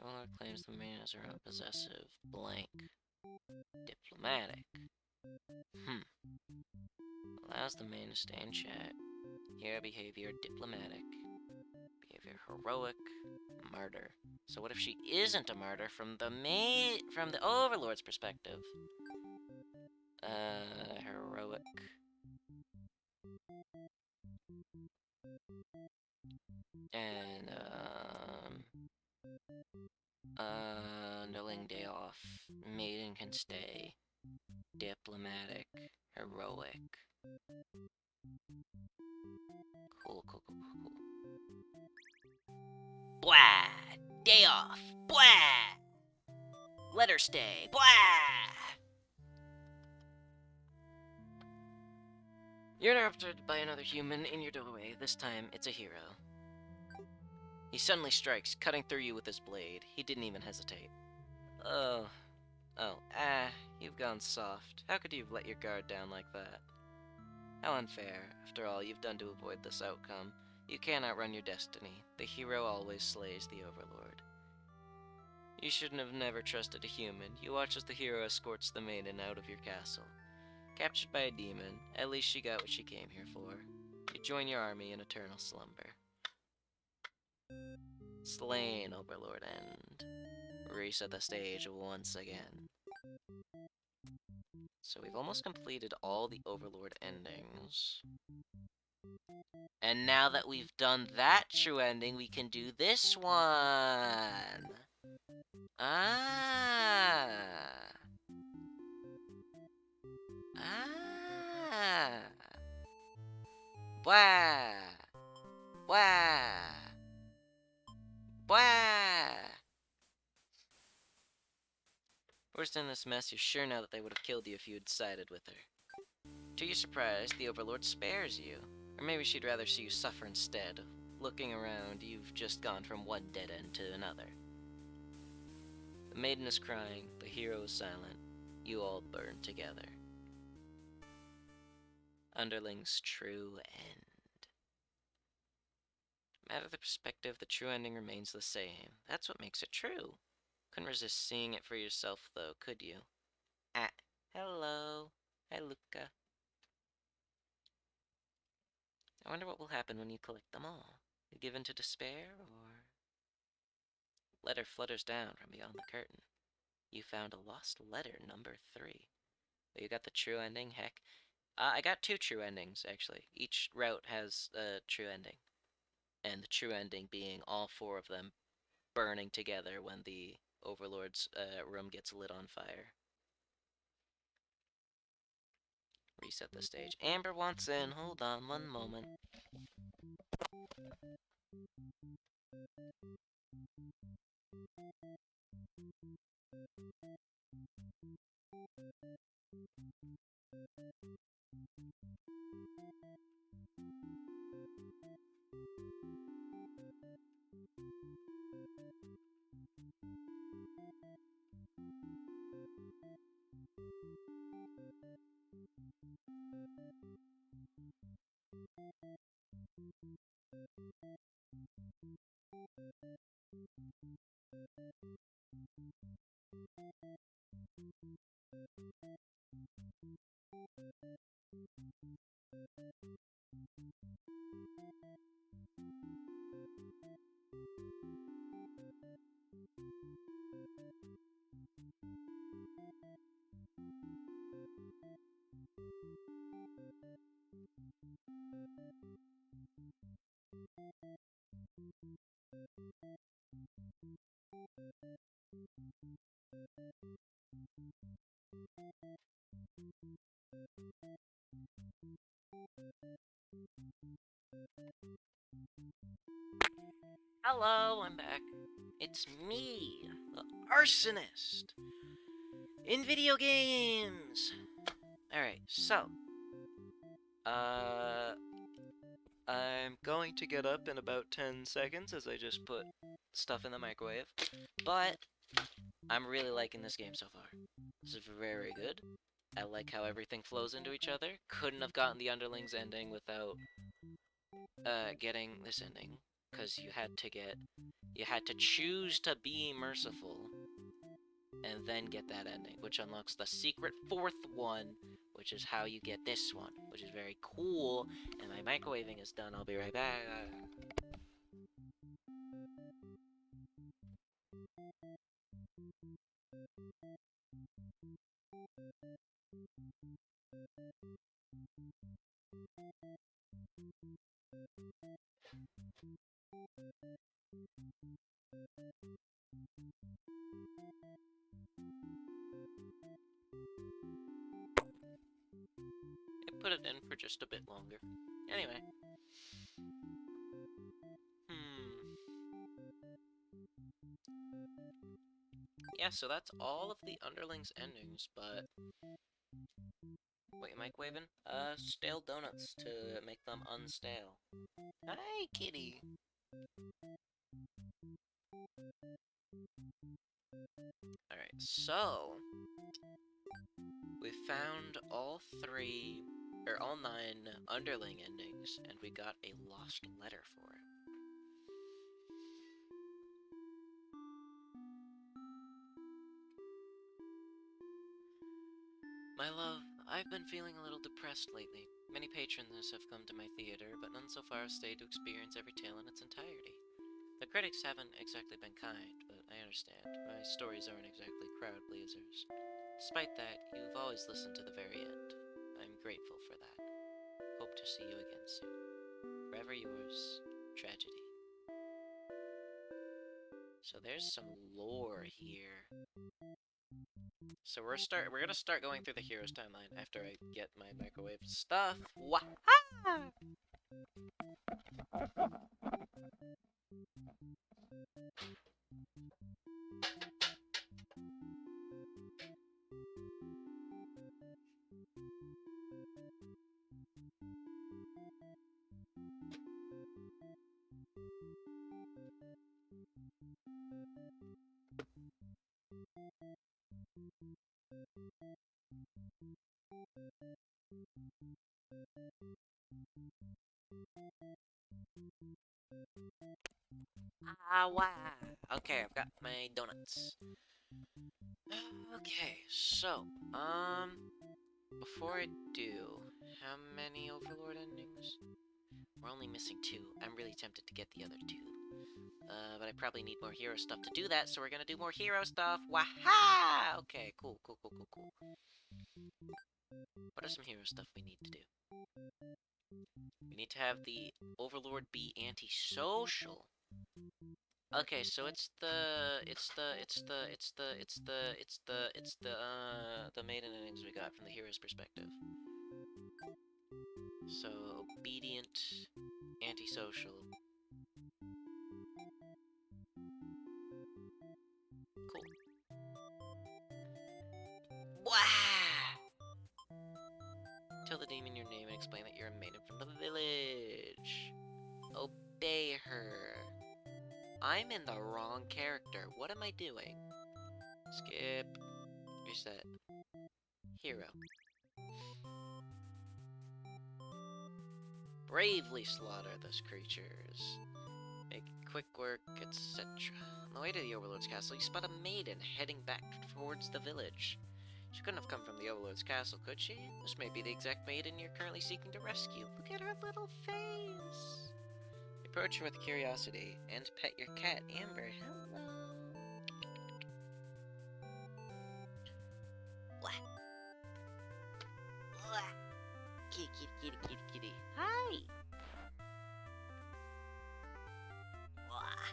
Overlord claims the main is her own possessive, blank, diplomatic. Allows the main to stay in chat. Here, behavior diplomatic. Behavior heroic. Martyr. So what if she isn't a martyr from the Overlord's perspective? Heroic. And, underling day off. Maiden can stay. Diplomatic. Heroic. Cool. Blah! Day off! Blah! Let her stay! Blah! You're interrupted by another human in your doorway. This time, it's a hero. He suddenly strikes, cutting through you with his blade. He didn't even hesitate. Oh, you've gone soft. How could you have let your guard down like that? How unfair. After all you've done to avoid this outcome, you can't outrun your destiny. The hero always slays the overlord. You shouldn't have never trusted a human. You watch as the hero escorts the maiden out of your castle. Captured by a demon, at least she got what she came here for. You join your army in eternal slumber. Slain, Overlord End. Reset the stage once again. So we've almost completed all the Overlord endings. And now that we've done that true ending, we can do this one! Ah! Ah! Blah! Blah! Blah! Worst in this mess, you're sure now that they would have killed you if you had sided with her. To your surprise, the Overlord spares you. Or maybe she'd rather see you suffer instead. Looking around, you've just gone from one dead end to another. The maiden is crying, the hero is silent. You all burn together. Underling's true end. No matter the perspective, the true ending remains the same. That's what makes it true. Couldn't resist seeing it for yourself, though, could you? Ah, hello. Hi, Luca. I wonder what will happen when you collect them all. You give in to despair, or... Letter flutters down from beyond the curtain. You found a lost letter, number 3. But you got the true ending, heck. I got 2 true endings, actually. Each route has a true ending. And the true ending being all 4 of them burning together when the Overlord's room gets lit on fire. Reset the stage. Amber wants in. Hold on one moment. Hello, I'm back. It's me, the arsonist, in video games. Alright, so, I'm going to get up in about 10 seconds as I just put stuff in the microwave, but I'm really liking this game so far. This is very good. I like how everything flows into each other. Couldn't have gotten the Underlings ending without getting this ending, because you had to choose to be merciful, and then get that ending, which unlocks the secret 4th one, which is how you get this one, which is very cool. And my microwaving is done. I'll be right back. Put it in for just a bit longer. Anyway. Yeah, so that's all of the Underlings endings, but... Wait, microwaving? Stale donuts to make them unstale. Hi, kitty! Alright, so we found all nine underling endings, and we got a lost letter for it. My love, I've been feeling a little depressed lately. Many patrons have come to my theater, but none so far have stayed to experience every tale in its entirety. The critics haven't exactly been kind, but I understand. My stories aren't exactly crowd pleasers. Despite that, you've always listened to the very end. I'm grateful for that. Hope to see you again soon. Forever yours, Tragedy. So there's some lore here. So we're gonna start going through the hero's timeline after I get my microwave stuff. Wah! Ah, wow. Okay, I've got my donuts. Okay, so, before I do, how many Overlord endings? We're only missing 2. I'm really tempted to get the other 2. But I probably need more hero stuff to do that, so we're gonna do more hero stuff. Waha! Okay, cool. What are some hero stuff we need to do? We need to have the Overlord be antisocial. Okay, so it's the maiden innings we got from the hero's perspective. So, obedient, antisocial. Cool. Wah! Tell the demon your name and explain that you're a maiden from the village. Obey her. I'm in the wrong character. What am I doing? Skip. Reset. Hero. Bravely slaughter those creatures. Make quick work, etc. On the way to the Overlord's castle, you spot a maiden heading back towards the village. She couldn't have come from the Overlord's castle, could she? This may be the exact maiden you're currently seeking to rescue. Look at her little face! Approach her with curiosity and pet your cat, Amber. Hello. Blah. Blah. Kitty. Hi. Blah.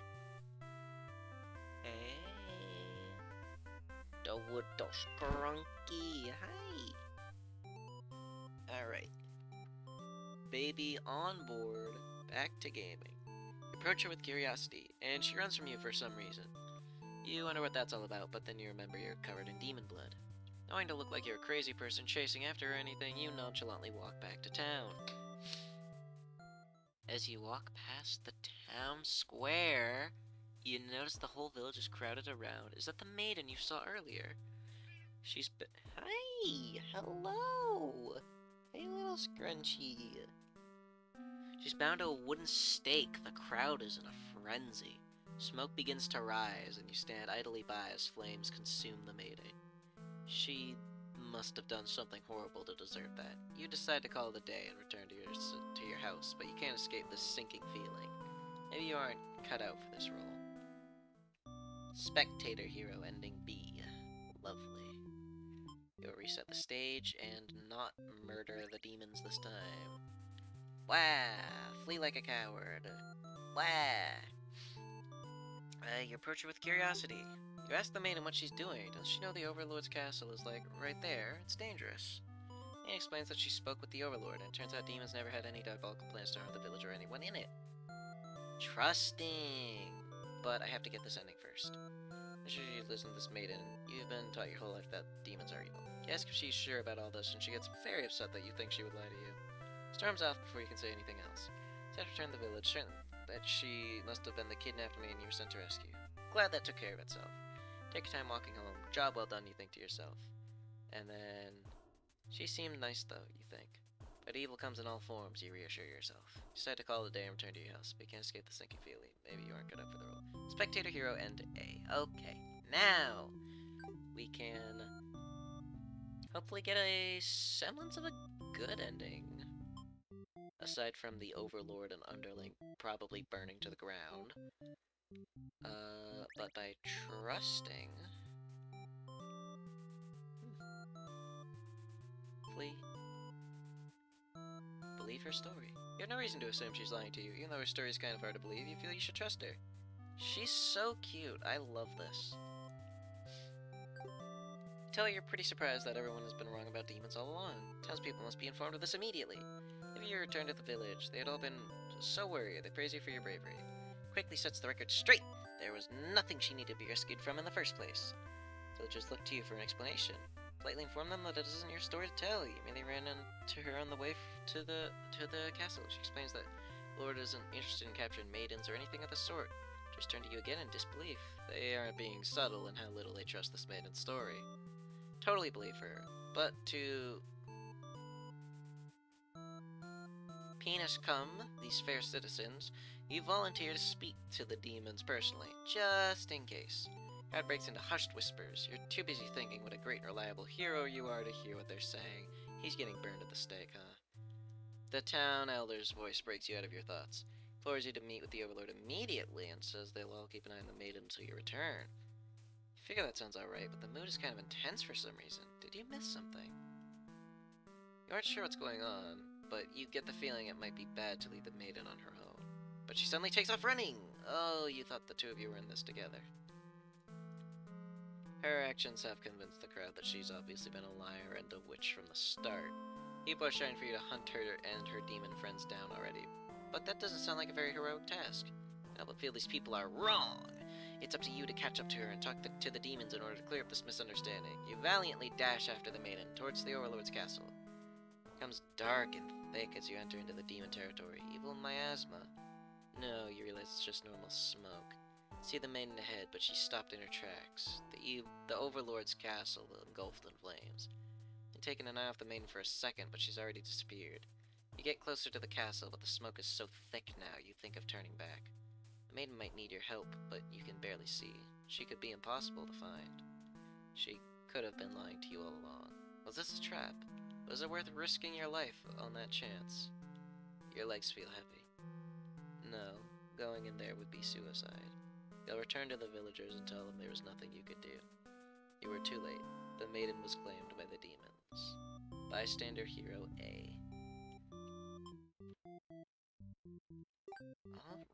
Hey. The wood sprunky. Hi. Alright. Baby on board. Back to gaming. You approach her with curiosity, and she runs from you for some reason. You wonder what that's all about, but then you remember you're covered in demon blood. Knowing to look like you're a crazy person chasing after her or anything, you nonchalantly walk back to town. As you walk past the town square, you notice the whole village is crowded around. Is that the maiden you saw earlier? Hi! Hello! Hey, little scrunchy. She's bound to a wooden stake. The crowd is in a frenzy. Smoke begins to rise, and you stand idly by as flames consume the maiden. She must have done something horrible to deserve that. You decide to call it a day and return to your house, but you can't escape this sinking feeling. Maybe you aren't cut out for this role. Spectator hero ending B. Lovely. You'll reset the stage and not murder the demons this time. Wah! Flee like a coward. Wah! You approach her with curiosity. You ask the maiden what she's doing. Does she know the Overlord's castle is, like, right there? It's dangerous. He explains that she spoke with the Overlord, and it turns out demons never had any diabolical plans to harm the village or anyone in it. Trusting! But I have to get this ending first. As you listen to this maiden, you've been taught your whole life that demons are evil. You ask if she's sure about all this, and she gets very upset that you think she would lie to you. Storms off before you can say anything else. Instead, return to the village, certain that she must have been the kidnapped maiden you were sent to rescue. Glad that took care of itself. Take your time walking home. Job well done, you think to yourself. And then... She seemed nice, though, you think. But evil comes in all forms, you reassure yourself. You decide to call it a day and return to your house, but you can't escape the sinking feeling. Maybe you aren't good up for the role. Spectator, hero, and A. Okay, now we can hopefully get a semblance of a good ending. Aside from the Overlord and Underling probably burning to the ground. But by trusting... Hopefully... Believe her story. You have no reason to assume she's lying to you, even though her story is kind of hard to believe. You feel you should trust her. She's so cute. I love this. Tell her you're pretty surprised that everyone has been wrong about demons all along. Townspeople must be informed of this immediately. If you return to the village, they had all been so worried. They praise you for your bravery. Quickly sets the record straight. There was nothing she needed to be rescued from in the first place. Villagers look to you for an explanation. Politely inform them that it isn't your story to tell. You merely ran into her on the way to the castle. She explains that Lord isn't interested in capturing maidens or anything of the sort. Just turn to you again in disbelief. They aren't being subtle in how little they trust this maiden's story. Totally believe her, but to Penis come, these fair citizens, you volunteer to speak to the demons personally, just in case. Crowd breaks into hushed whispers. You're too busy thinking what a great and reliable hero you are to hear what they're saying. He's getting burned at the stake, huh? The town elder's voice breaks you out of your thoughts. Implores you to meet with the Overlord immediately and says they'll all keep an eye on the maiden until you return. You figure that sounds alright, but the mood is kind of intense for some reason. Did you miss something? You aren't sure what's going on, but you get the feeling it might be bad to leave the maiden on her own. But she suddenly takes off running! Oh, you thought the two of you were in this together. Her actions have convinced the crowd that she's obviously been a liar and a witch from the start. People are shouting for you to hunt her and her demon friends down already. But that doesn't sound like a very heroic task. I but feel these people are wrong. It's up to you to catch up to her and talk to the demons in order to clear up this misunderstanding. You valiantly dash after the maiden, towards the Overlord's castle. It becomes dark and thick as you enter into the demon territory. Evil miasma. No, you realize it's just normal smoke. See the maiden ahead, but she's stopped in her tracks. The Overlord's castle engulfed in flames. You've taken an eye off the maiden for a second, but she's already disappeared. You get closer to the castle, but the smoke is so thick now, you think of turning back. The maiden might need your help, but you can barely see. She could be impossible to find. She could have been lying to you all along. Was this a trap? Was it worth risking your life on that chance? Your legs feel heavy. No, going in there would be suicide. You'll return to the villagers and tell them there was nothing you could do. You were too late. The maiden was claimed by the demons. Bystander Hero A.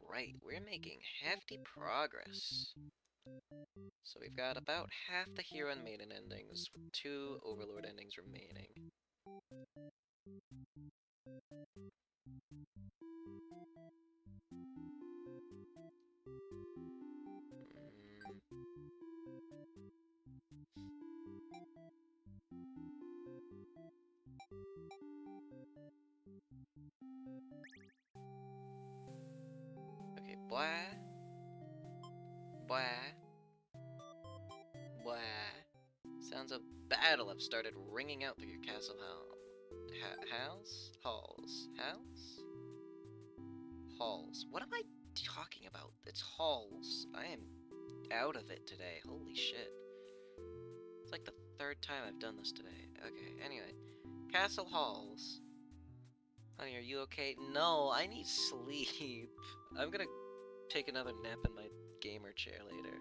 Alright, we're making hefty progress. So we've got about half the hero and maiden endings, with 2 Overlord endings remaining. Okay, blah. Blah. Blah. Sounds of battle have started ringing out through your castle halls? Halls. Halls? Halls. What am I talking about? It's halls. I am out of it today. Holy shit. It's like the 3rd time I've done this today. Okay, anyway. Castle halls. Honey, are you okay? No, I need sleep. I'm gonna take another nap in my gamer chair later.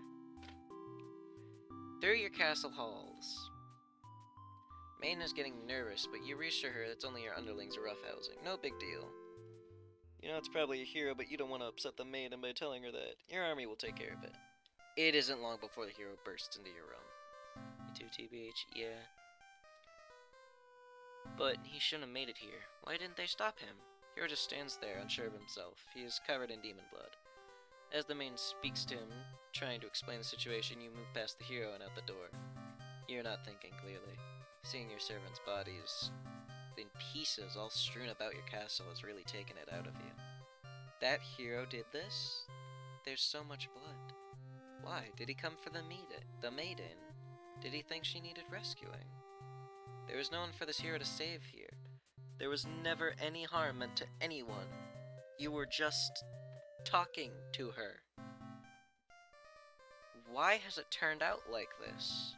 Through your castle halls. Maiden is getting nervous, but you reassure her it's only your underlings roughhousing. No big deal. You know it's probably a hero, but you don't want to upset the maiden by telling her that. Your army will take care of it. It isn't long before the hero bursts into your room. You too, TBH? Yeah. But he shouldn't have made it here. Why didn't they stop him? Hero just stands there, unsure of himself. He is covered in demon blood. As the maiden speaks to him, trying to explain the situation, you move past the hero and out the door. You're not thinking clearly. Seeing your servants' bodies in pieces all strewn about your castle has really taken it out of you. That hero did this? There's so much blood. Why? Did he come for the maiden? Did he think she needed rescuing? There was no one for this hero to save here. There was never any harm meant to anyone. You were just talking to her. Why has it turned out like this?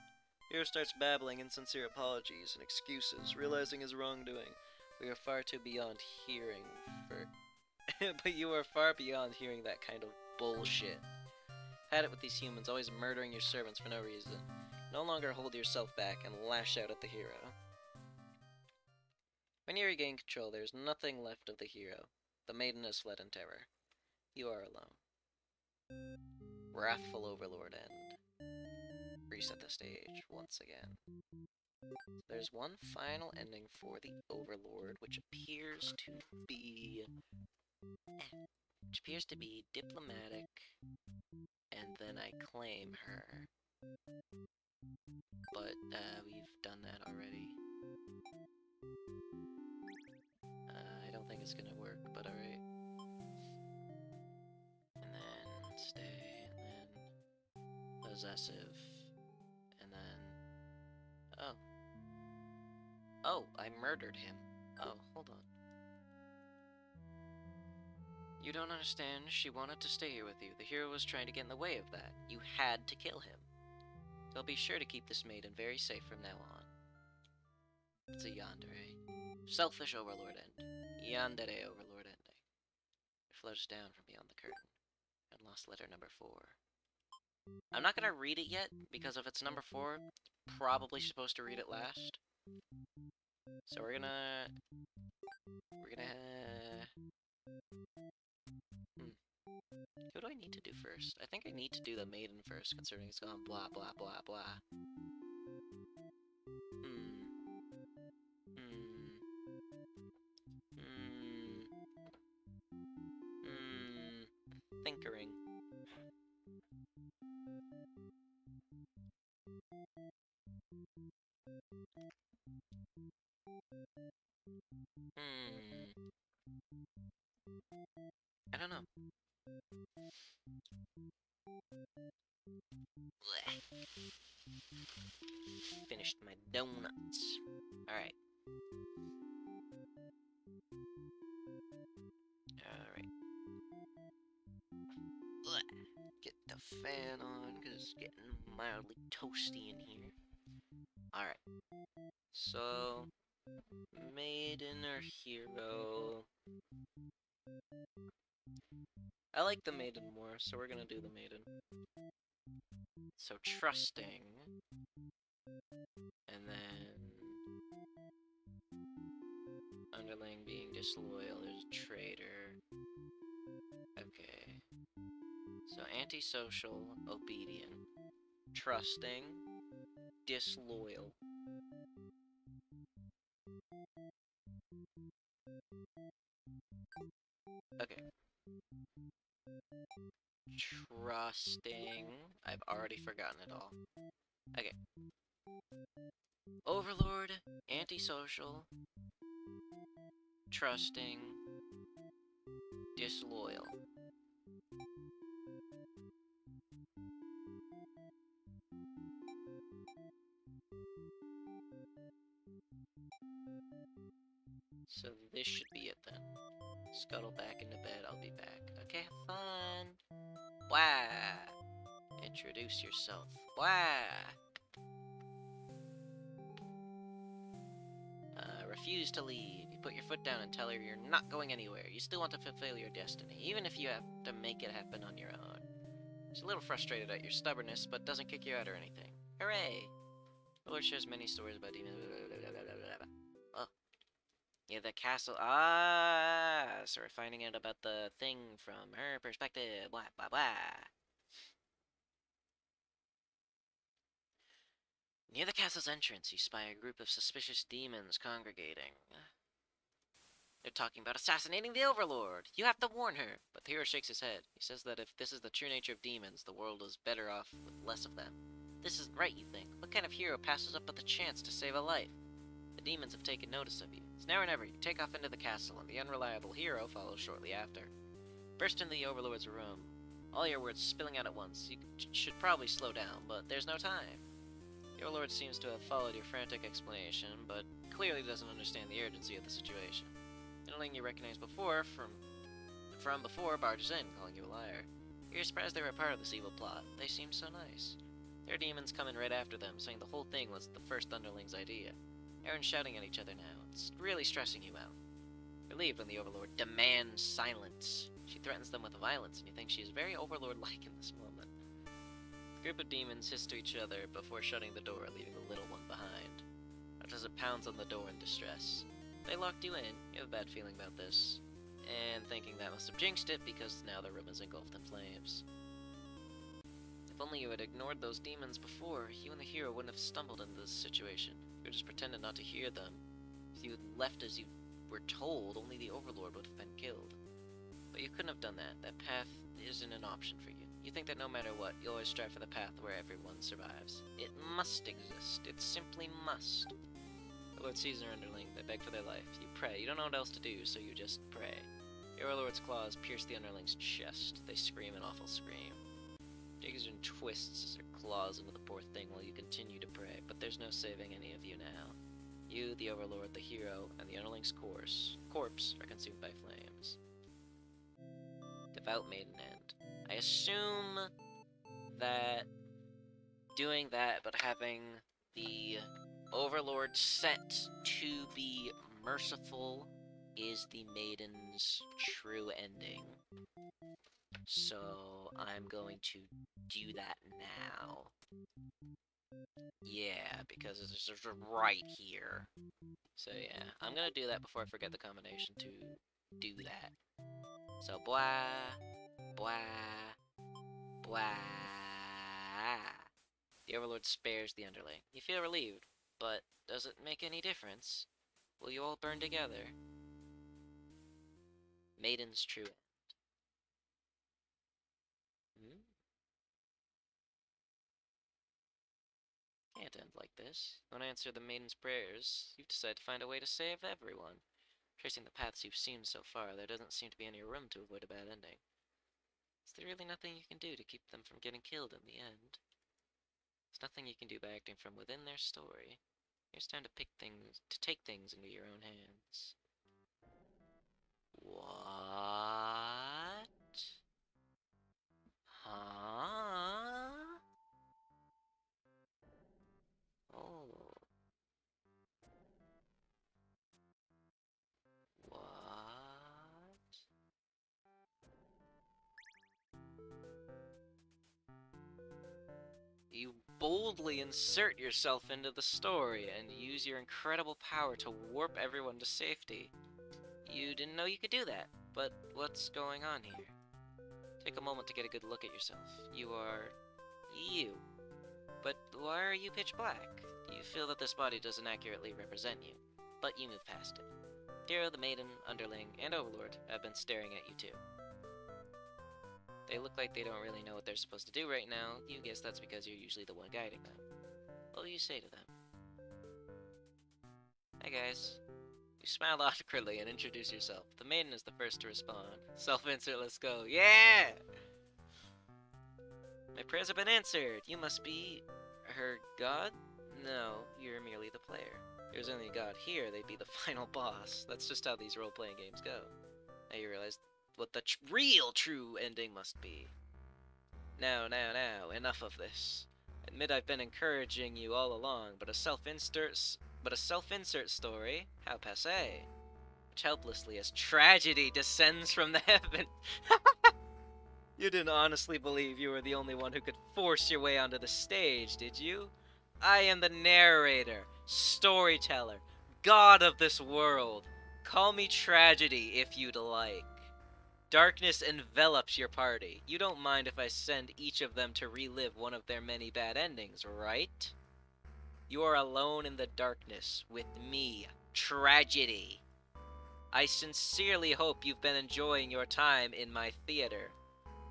Hero starts babbling insincere apologies and excuses, realizing his wrongdoing. We are far too beyond hearing for... But you are far beyond hearing that kind of bullshit. Had it with these humans, always murdering your servants for no reason. No longer hold yourself back and lash out at the hero. When you regain control, there is nothing left of the hero. The maiden has fled in terror. You are alone. Wrathful Overlord End. Reset the stage once again. There's one final ending for the Overlord, which appears to be diplomatic, and then I claim her. But we've done that already. I don't think it's gonna work, but alright. And then stay, and then possessive, and then oh, I murdered him. Oh, hold on. You don't understand. She wanted to stay here with you. The hero was trying to get in the way of that. You had to kill him. So be sure to keep this maiden very safe from now on. It's a yandere. Selfish Overlord End. Yandere Overlord Ending. It flows down from beyond the curtain. And lost letter number 4. I'm not gonna read it yet, because if it's number 4, probably supposed to read it last. So we're gonna... Who do I need to do first? I think I need to do the maiden first, considering it's gone blah blah blah blah. Thinkering. I don't know. Blech. Finished my donuts. Alright. Alright. Get the fan on, because it's getting mildly toasty in here. Alright. So, maiden or hero? I like the maiden more, so we're gonna do the maiden. So trusting, and then underlying being disloyal, there's a traitor. Okay. So antisocial, obedient, trusting, disloyal. Okay. Trusting. I've already forgotten it all. Okay. Overlord, antisocial, trusting, disloyal. So this should be it then. Scuttle back into bed, I'll be back. Okay, have fun. Wah! Introduce yourself. Wah! Refuse to leave. You put your foot down and tell her you're not going anywhere. You still want to fulfill your destiny, even if you have to make it happen on your own. She's a little frustrated at your stubbornness, but doesn't kick you out or anything. Hooray! The Lord shares many stories about demons. Oh. Yeah, the castle. Ah! So we're finding out about the thing from her perspective. Blah, blah, blah. Near the castle's entrance, you spy a group of suspicious demons congregating. They're talking about assassinating the Overlord. You have to warn her. But the hero shakes his head. He says that if this is the true nature of demons, the world is better off with less of them. This isn't right, you think. What kind of hero passes up with the chance to save a life? The demons have taken notice of you. It's now or never. You take off into the castle, and the unreliable hero follows shortly after. burst into the Overlord's room, all your words spilling out at once. You should probably slow down, but there's no time. The Overlord seems to have followed your frantic explanation, but clearly doesn't understand the urgency of the situation. The underling you recognized before from before barges in, calling you a liar. You're surprised they were a part of this evil plot. They seem so nice. Their demons come in right after them, saying the whole thing was the first underling's idea. Everyone's shouting at each other now. It's really stressing you out. Relieved when the Overlord demands silence. She threatens them with violence, and you think she is very Overlord-like in this moment. The group of demons hiss to each other before shutting the door, leaving the little one behind. Not as it pounds on the door in distress. They locked you in. You have a bad feeling about this, and thinking that must have jinxed it because now the room is engulfed in flames. If only you had ignored those demons before, you and the hero wouldn't have stumbled into this situation. You would just pretended not to hear them. If you had left as you were told, only the Overlord would have been killed. But you couldn't have done that. That path isn't an option for you. You think that no matter what, you'll always strive for the path where everyone survives. It must exist. It simply must. The Lord sees their underling. They beg for their life. You pray. You don't know what else to do, so you just pray. The Overlord's claws pierce the underling's chest. They scream an awful scream. Digs and twists her claws into the poor thing while you continue to pray, but there's no saving any of you now. You, the Overlord, the hero, and the underling's corpse are consumed by flames. Devout maiden end. I assume that doing that, but having the Overlord set to be merciful is the maiden's true ending. So I'm going to do that now. Yeah, because it's just right here. So yeah, I'm gonna do that before I forget the combination to do that. So blah, blah, blah. The Overlord spares the underling. You feel relieved, but does it make any difference? Will you all burn together? Maiden's true end. Can't end like this. When I answer the maiden's prayers, you've decided to find a way to save everyone. Tracing the paths you've seen so far, there doesn't seem to be any room to avoid a bad ending. Is there really nothing you can do to keep them from getting killed in the end? There's nothing you can do by acting from within their story. Here's time to take things into your own hands. What? Huh? Oh. What? You boldly insert yourself into the story and use your incredible power to warp everyone to safety. You didn't know you could do that, but what's going on here? Take a moment to get a good look at yourself. You are you. But why are you pitch black? You feel that this body doesn't accurately represent you, but you move past it. Hero, the maiden, underling, and overlord have been staring at you too. They look like they don't really know what they're supposed to do right now. You guess that's because you're usually the one guiding them. What will you say to them? Hi guys. You smile awkwardly and introduce yourself. The maiden is the first to respond. Self-insert, let's go. Yeah! My prayers have been answered. You must be her god? No, you're merely the player. If there's only a god here, they'd be the final boss. That's just how these role-playing games go. Now you realize what the real true ending must be. Now, enough of this. Admit I've been encouraging you all along, but a self-insert story? How passé. Which helplessly as tragedy descends from the heaven. You didn't honestly believe you were the only one who could force your way onto the stage, did you? I am the narrator, storyteller, god of this world. Call me tragedy if you'd like. Darkness envelops your party. You don't mind if I send each of them to relive one of their many bad endings, right? You are alone in the darkness with me, tragedy. I sincerely hope you've been enjoying your time in my theater.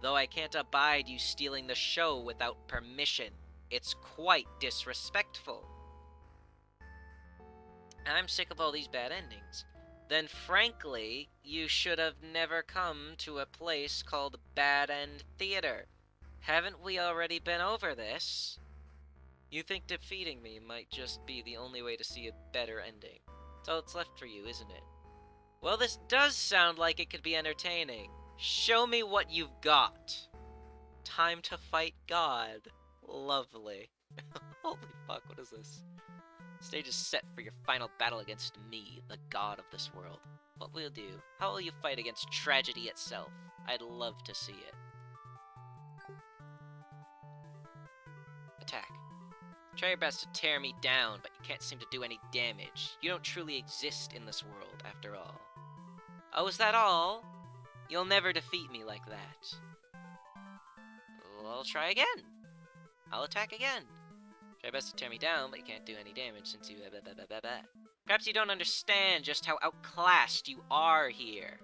Though I can't abide you stealing the show without permission. It's quite disrespectful. I'm sick of all these bad endings. Then frankly, you should have never come to a place called Badend Theater. Haven't we already been over this? You think defeating me might just be the only way to see a better ending. It's all that's left for you, isn't it? Well, this does sound like it could be entertaining. Show me what you've got. Time to fight God. Lovely. Holy fuck, what is this? Stage is set for your final battle against me, the god of this world. What will you do? How will you fight against tragedy itself? I'd love to see it. Attack. Try your best to tear me down, but you can't seem to do any damage. You don't truly exist in this world, after all. Oh, is that all? You'll never defeat me like that. Well, I'll try again. I'll attack again. Try your best to tear me down, but you can't do any damage since you... Perhaps you don't understand just how outclassed you are here.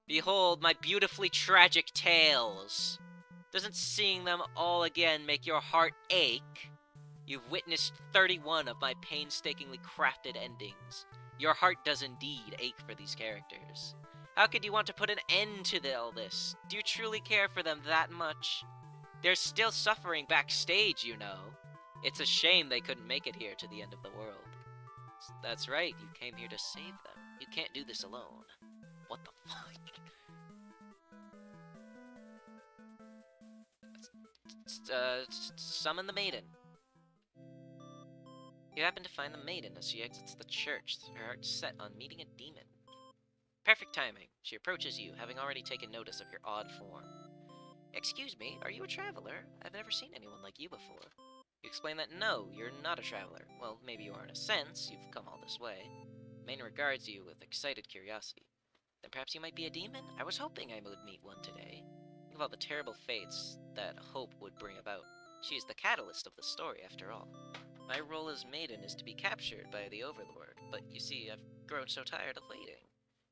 Behold my beautifully tragic tales. Doesn't seeing them all again make your heart ache? You've witnessed 31 of my painstakingly crafted endings. Your heart does indeed ache for these characters. How could you want to put an end to all this? Do you truly care for them that much? They're still suffering backstage, you know. It's a shame they couldn't make it here to the end of the world. That's right, you came here to save them. You can't do this alone. What the fuck? Summon the maiden. You happen to find the maiden as she exits the church, her heart set on meeting a demon. Perfect timing. She approaches you, having already taken notice of your odd form. Excuse me, are you a traveler? I've never seen anyone like you before. You explain that no, you're not a traveler. Well, maybe you are in a sense, you've come all this way. The maiden regards you with excited curiosity. Then perhaps you might be a demon? I was hoping I would meet one today. Think of all the terrible fates that hope would bring about. She is the catalyst of the story, after all. My role as maiden is to be captured by the Overlord, but you see, I've grown so tired of waiting.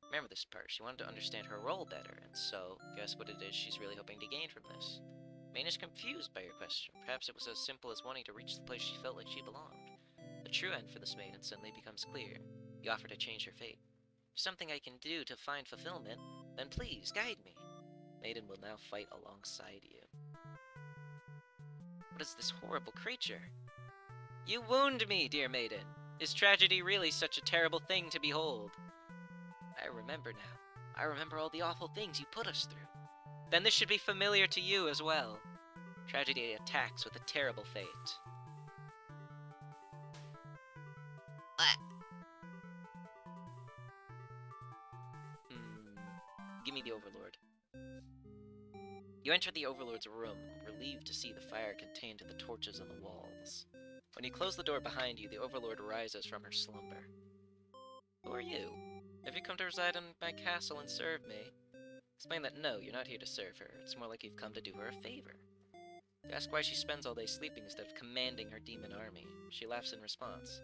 Remember this part, she wanted to understand her role better, and so, guess what it is she's really hoping to gain from this? Maine is confused by your question. Perhaps it was as simple as wanting to reach the place she felt like she belonged. The true end for this maiden suddenly becomes clear. You offer to change her fate. If something I can do to find fulfillment, then please, guide me. Maiden will now fight alongside you. What is this horrible creature? You wound me, dear maiden. Is tragedy really such a terrible thing to behold? I remember now. I remember all the awful things you put us through. Then this should be familiar to you as well. Tragedy attacks with a terrible fate. Give me the Overlord. You enter the Overlord's room, relieved to see the fire contained in the torches on the walls. When you close the door behind you, the Overlord rises from her slumber. Who are you? Have you come to reside in my castle and serve me? Explain that no, you're not here to serve her. It's more like you've come to do her a favor. You ask why she spends all day sleeping instead of commanding her demon army. She laughs in response.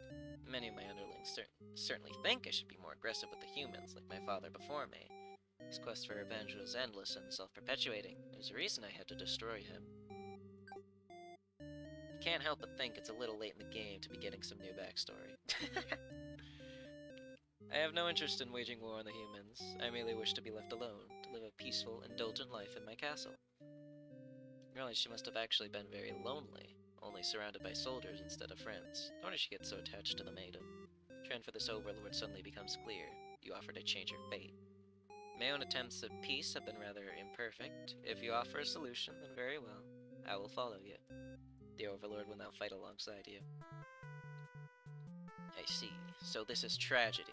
Many of my underlings certainly think I should be more aggressive with the humans, like my father before me. His quest for revenge was endless and self-perpetuating. There's a reason I had to destroy him. You can't help but think it's a little late in the game to be getting some new backstory. I have no interest in waging war on the humans. I merely wish to be left alone, to live a peaceful, indulgent life in my castle. I realize she must have actually been very lonely, only surrounded by soldiers instead of friends. No wonder she gets so attached to the maiden. The trend for this Overlord suddenly becomes clear. You offer to change her fate. My own attempts at peace have been rather imperfect. If you offer a solution, then very well. I will follow you. The Overlord will now fight alongside you. I see. So this is tragedy.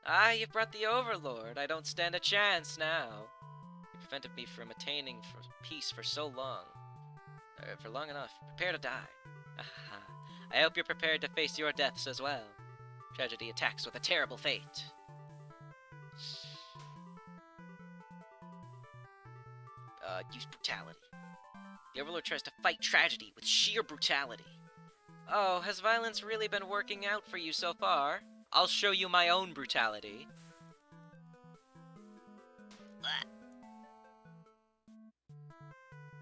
Ah, you've brought the Overlord. I don't stand a chance now. You prevented me from attaining peace for so long. For long enough. Prepare to die. Aha. I hope you're prepared to face your deaths as well. Tragedy attacks with a terrible fate. Use brutality. The Overlord tries to fight tragedy with sheer brutality. Oh, has violence really been working out for you so far? I'll show you my own brutality.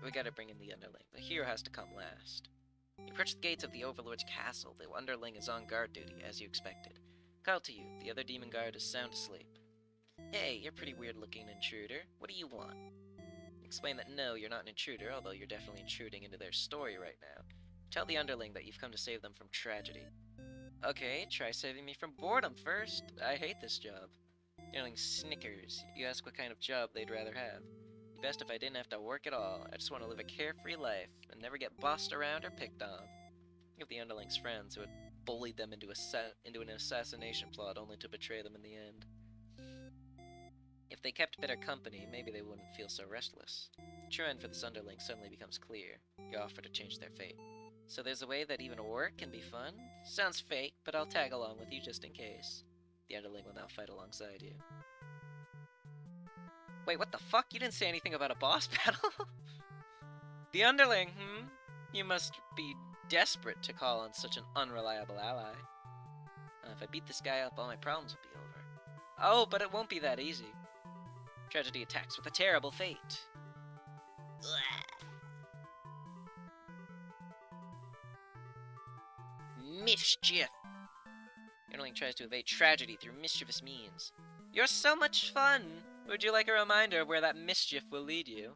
We gotta bring in the underling. The hero has to come last. You approach the gates of the Overlord's castle. The underling is on guard duty, as you expected. Call to you. The other demon guard is sound asleep. Hey, you're a pretty weird-looking intruder. What do you want? Explain that no, you're not an intruder, although you're definitely intruding into their story right now. Tell the underling that you've come to save them from tragedy. Okay, try saving me from boredom first. I hate this job. The underling snickers. You ask what kind of job they'd rather have. Be best if I didn't have to work at all. I just want to live a carefree life and never get bossed around or picked on. Think of the underling's friends who had bullied them into an assassination plot only to betray them in the end. If they kept better company, maybe they wouldn't feel so restless. The true end for this underling suddenly becomes clear. You offer to change their fate. So there's a way that even work can be fun? Sounds fake, but I'll tag along with you just in case. The underling will now fight alongside you. Wait, what the fuck? You didn't say anything about a boss battle? The underling, You must be desperate to call on such an unreliable ally. If I beat this guy up, all my problems will be over. Oh, but it won't be that easy. Tragedy attacks with a terrible fate. Mischief! Underling tries to evade tragedy through mischievous means. You're so much fun! Would you like a reminder of where that mischief will lead you?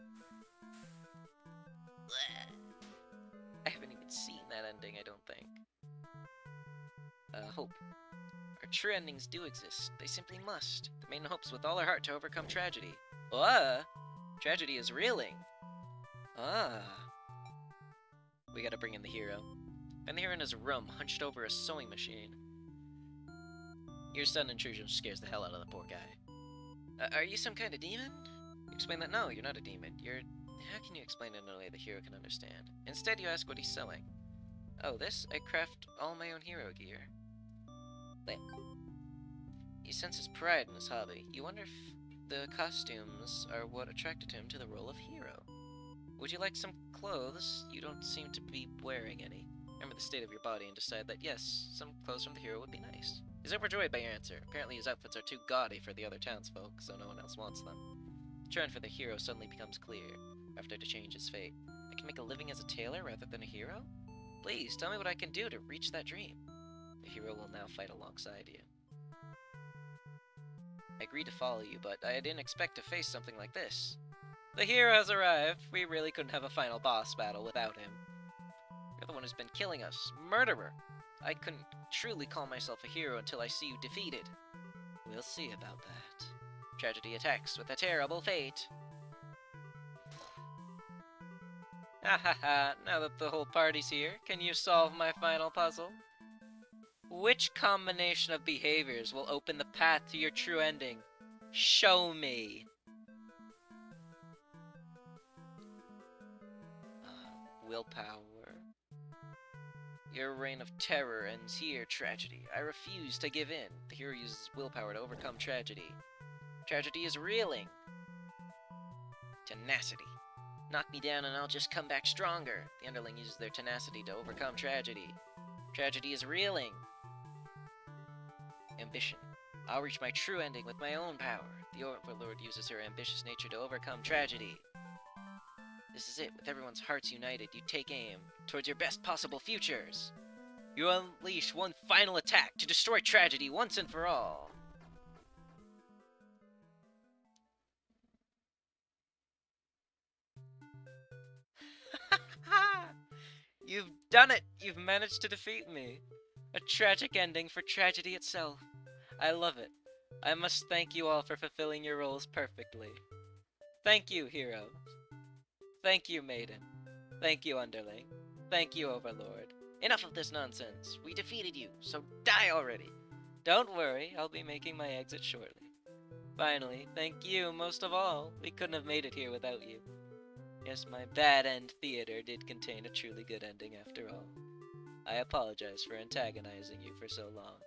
I haven't even seen that ending, I don't think. Hope. Our true endings do exist. They simply must. The maiden hopes with all her heart to overcome tragedy. Tragedy is reeling. We gotta bring in the hero. Find the hero in his room, hunched over a sewing machine. Your sudden intrusion scares the hell out of the poor guy. Are you some kind of demon? Explain that no, you're not a demon. How can you explain it in a way the hero can understand? Instead, you ask what he's sewing. Oh, this? I craft all my own hero gear. He senses pride in his hobby. You wonder if the costumes are what attracted him to the role of hero. Would you like some clothes? You don't seem to be wearing any. Remember the state of your body and decide that yes, some clothes from the hero would be nice. He's overjoyed by your answer. Apparently his outfits are too gaudy for the other townsfolk, so no one else wants them. The trend for the hero suddenly becomes clear, after to change his fate. I can make a living as a tailor rather than a hero? Please, tell me what I can do to reach that dream. The hero will now fight alongside you. I agreed to follow you, but I didn't expect to face something like this. The hero has arrived. We really couldn't have a final boss battle without him. You're the one who's been killing us. Murderer! I couldn't truly call myself a hero until I see you defeated. We'll see about that. Tragedy attacks with a terrible fate. Ha, now that the whole party's here, can you solve my final puzzle? Which combination of behaviors will open the path to your true ending? Show me. Willpower. Your reign of terror ends here, tragedy. I refuse to give in. The hero uses willpower to overcome tragedy. Tragedy is reeling. Tenacity. Knock me down and I'll just come back stronger. The underling uses their tenacity to overcome tragedy. Tragedy is reeling. Ambition. I'll reach my true ending with my own power. The Overlord uses her ambitious nature to overcome tragedy. This is it. With everyone's hearts united, you take aim towards your best possible futures. You unleash one final attack to destroy tragedy once and for all. You've done it! You've managed to defeat me. A tragic ending for tragedy itself. I love it. I must thank you all for fulfilling your roles perfectly. Thank you, hero. Thank you, maiden. Thank you, underling. Thank you, overlord. Enough of this nonsense. We defeated you, so die already. Don't worry, I'll be making my exit shortly. Finally, thank you most of all. We couldn't have made it here without you. Yes, my badend theater did contain a truly good ending after all. I apologize for antagonizing you for so long.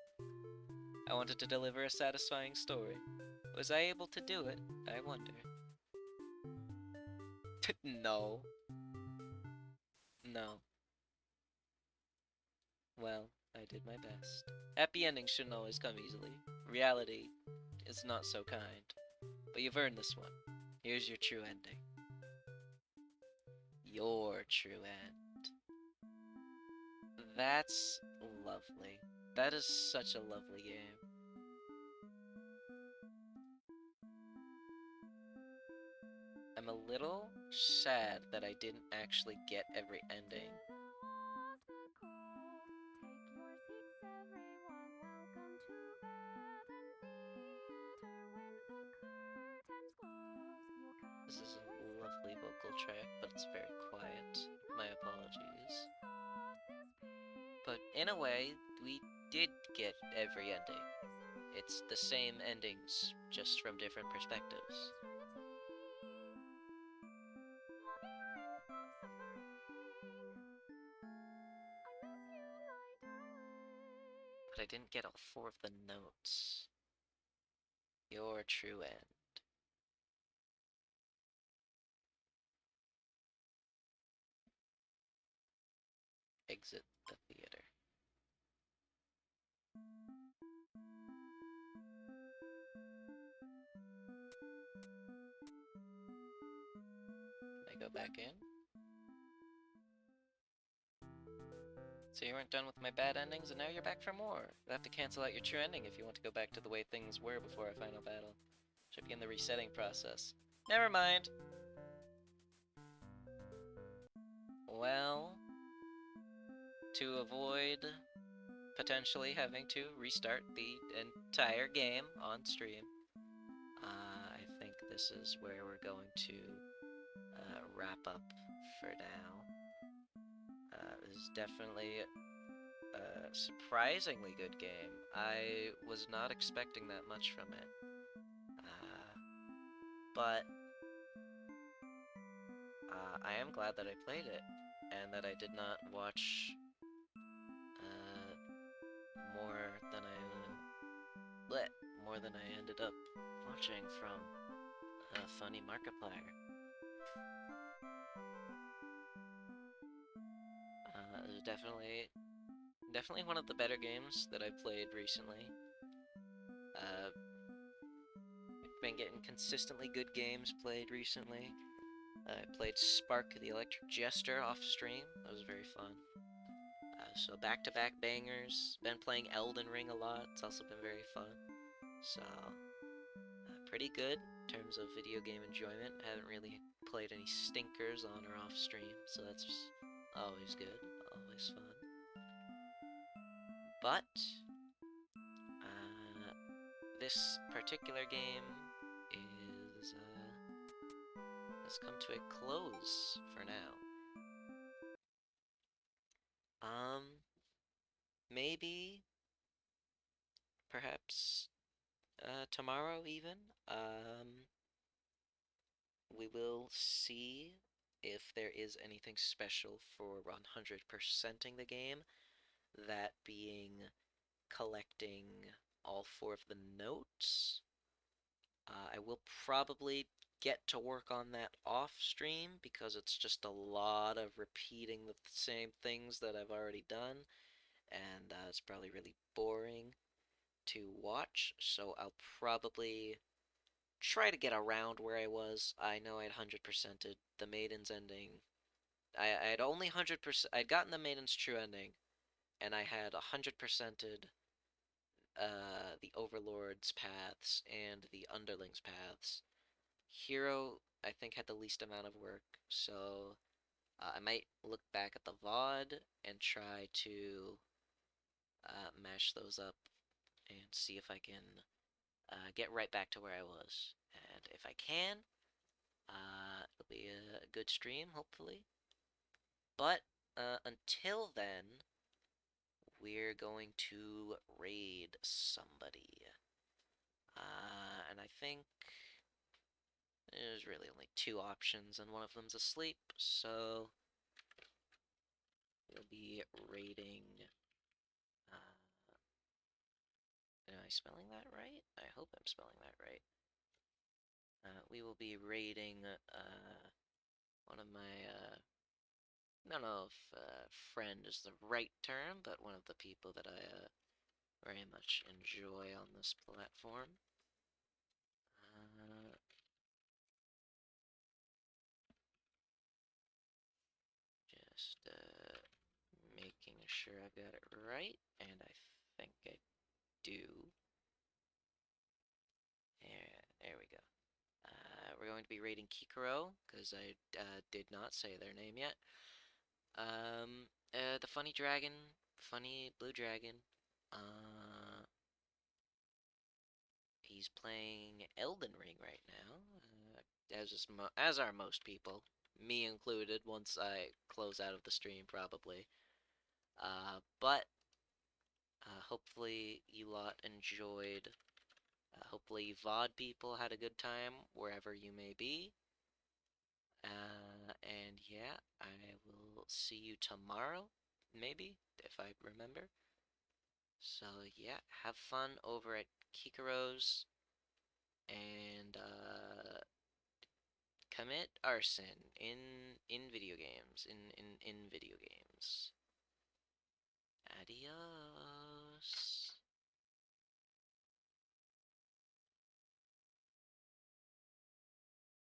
I wanted to deliver a satisfying story. Was I able to do it? I wonder. No. No. Well, I did my best. Happy endings shouldn't always come easily. Reality is not so kind. But you've earned this one. Here's your true ending. Your true end. That's lovely. That is such a lovely game. I'm a little sad that I didn't actually get every ending. This is a lovely vocal track, but it's very quiet. My apologies. But in a way, we did get every ending. It's the same endings, just from different perspectives. But I didn't get all 4 of the notes. Your true end. Exit the theater. Can I go back in? So you weren't done with my bad endings, and now you're back for more. You'll have to cancel out your true ending if you want to go back to the way things were before our final battle. Should begin the resetting process. Never mind! Well, to avoid potentially having to restart the entire game on stream, I think this is where we're going to wrap up for now. This is definitely a surprisingly good game. I was not expecting that much from it. But I am glad that I played it, and that I did not watch more than more than I ended up watching from Funny Markiplier. It was definitely one of the better games that I've played recently. Been getting consistently good games played recently. I played Spark the Electric Jester off stream. That was very fun. So back-to-back bangers. Been playing Elden Ring a lot. It's also been very fun. So pretty good in terms of video game enjoyment. Haven't really played any stinkers on or off stream, so that's always good, always fun. But this particular game has come to a close for now. Maybe, perhaps, tomorrow even, we will see if there is anything special for 100%ing the game, that being collecting all 4 of the notes. I will probably get to work on that off stream because it's just a lot of repeating the same things that I've already done, and it's probably really boring to watch, so I'll probably try to get around where I was. I know I'd 100%ed the Maiden's ending. I'd only 100%, I'd gotten the Maiden's true ending, and I had 100%ed the Overlord's paths and the Underling's paths. Hero, I think, had the least amount of work, so I might look back at the VOD and try to mash those up and see if I can get right back to where I was. And if I can, it'll be a good stream, hopefully. But until then, we're going to raid somebody. And I think there's really only 2 options, and one of them's asleep, so we'll be raiding. Am I spelling that right? I hope I'm spelling that right. We will be raiding one of my, I don't know if friend is the right term, but one of the people that I very much enjoy on this platform. Just making sure I've got it right. and I think I do. There we go. We're going to be rating Kikoro, because I did not say their name yet. The funny dragon, funny blue dragon. He's playing Elden Ring right now, as are most people, me included. Once I close out of the stream, probably. But hopefully you lot enjoyed. Hopefully VOD people had a good time wherever you may be. And yeah, I will see you tomorrow, maybe, if I remember. So yeah, have fun over at Kikaro's, and commit arson in video games. In video games. Adios.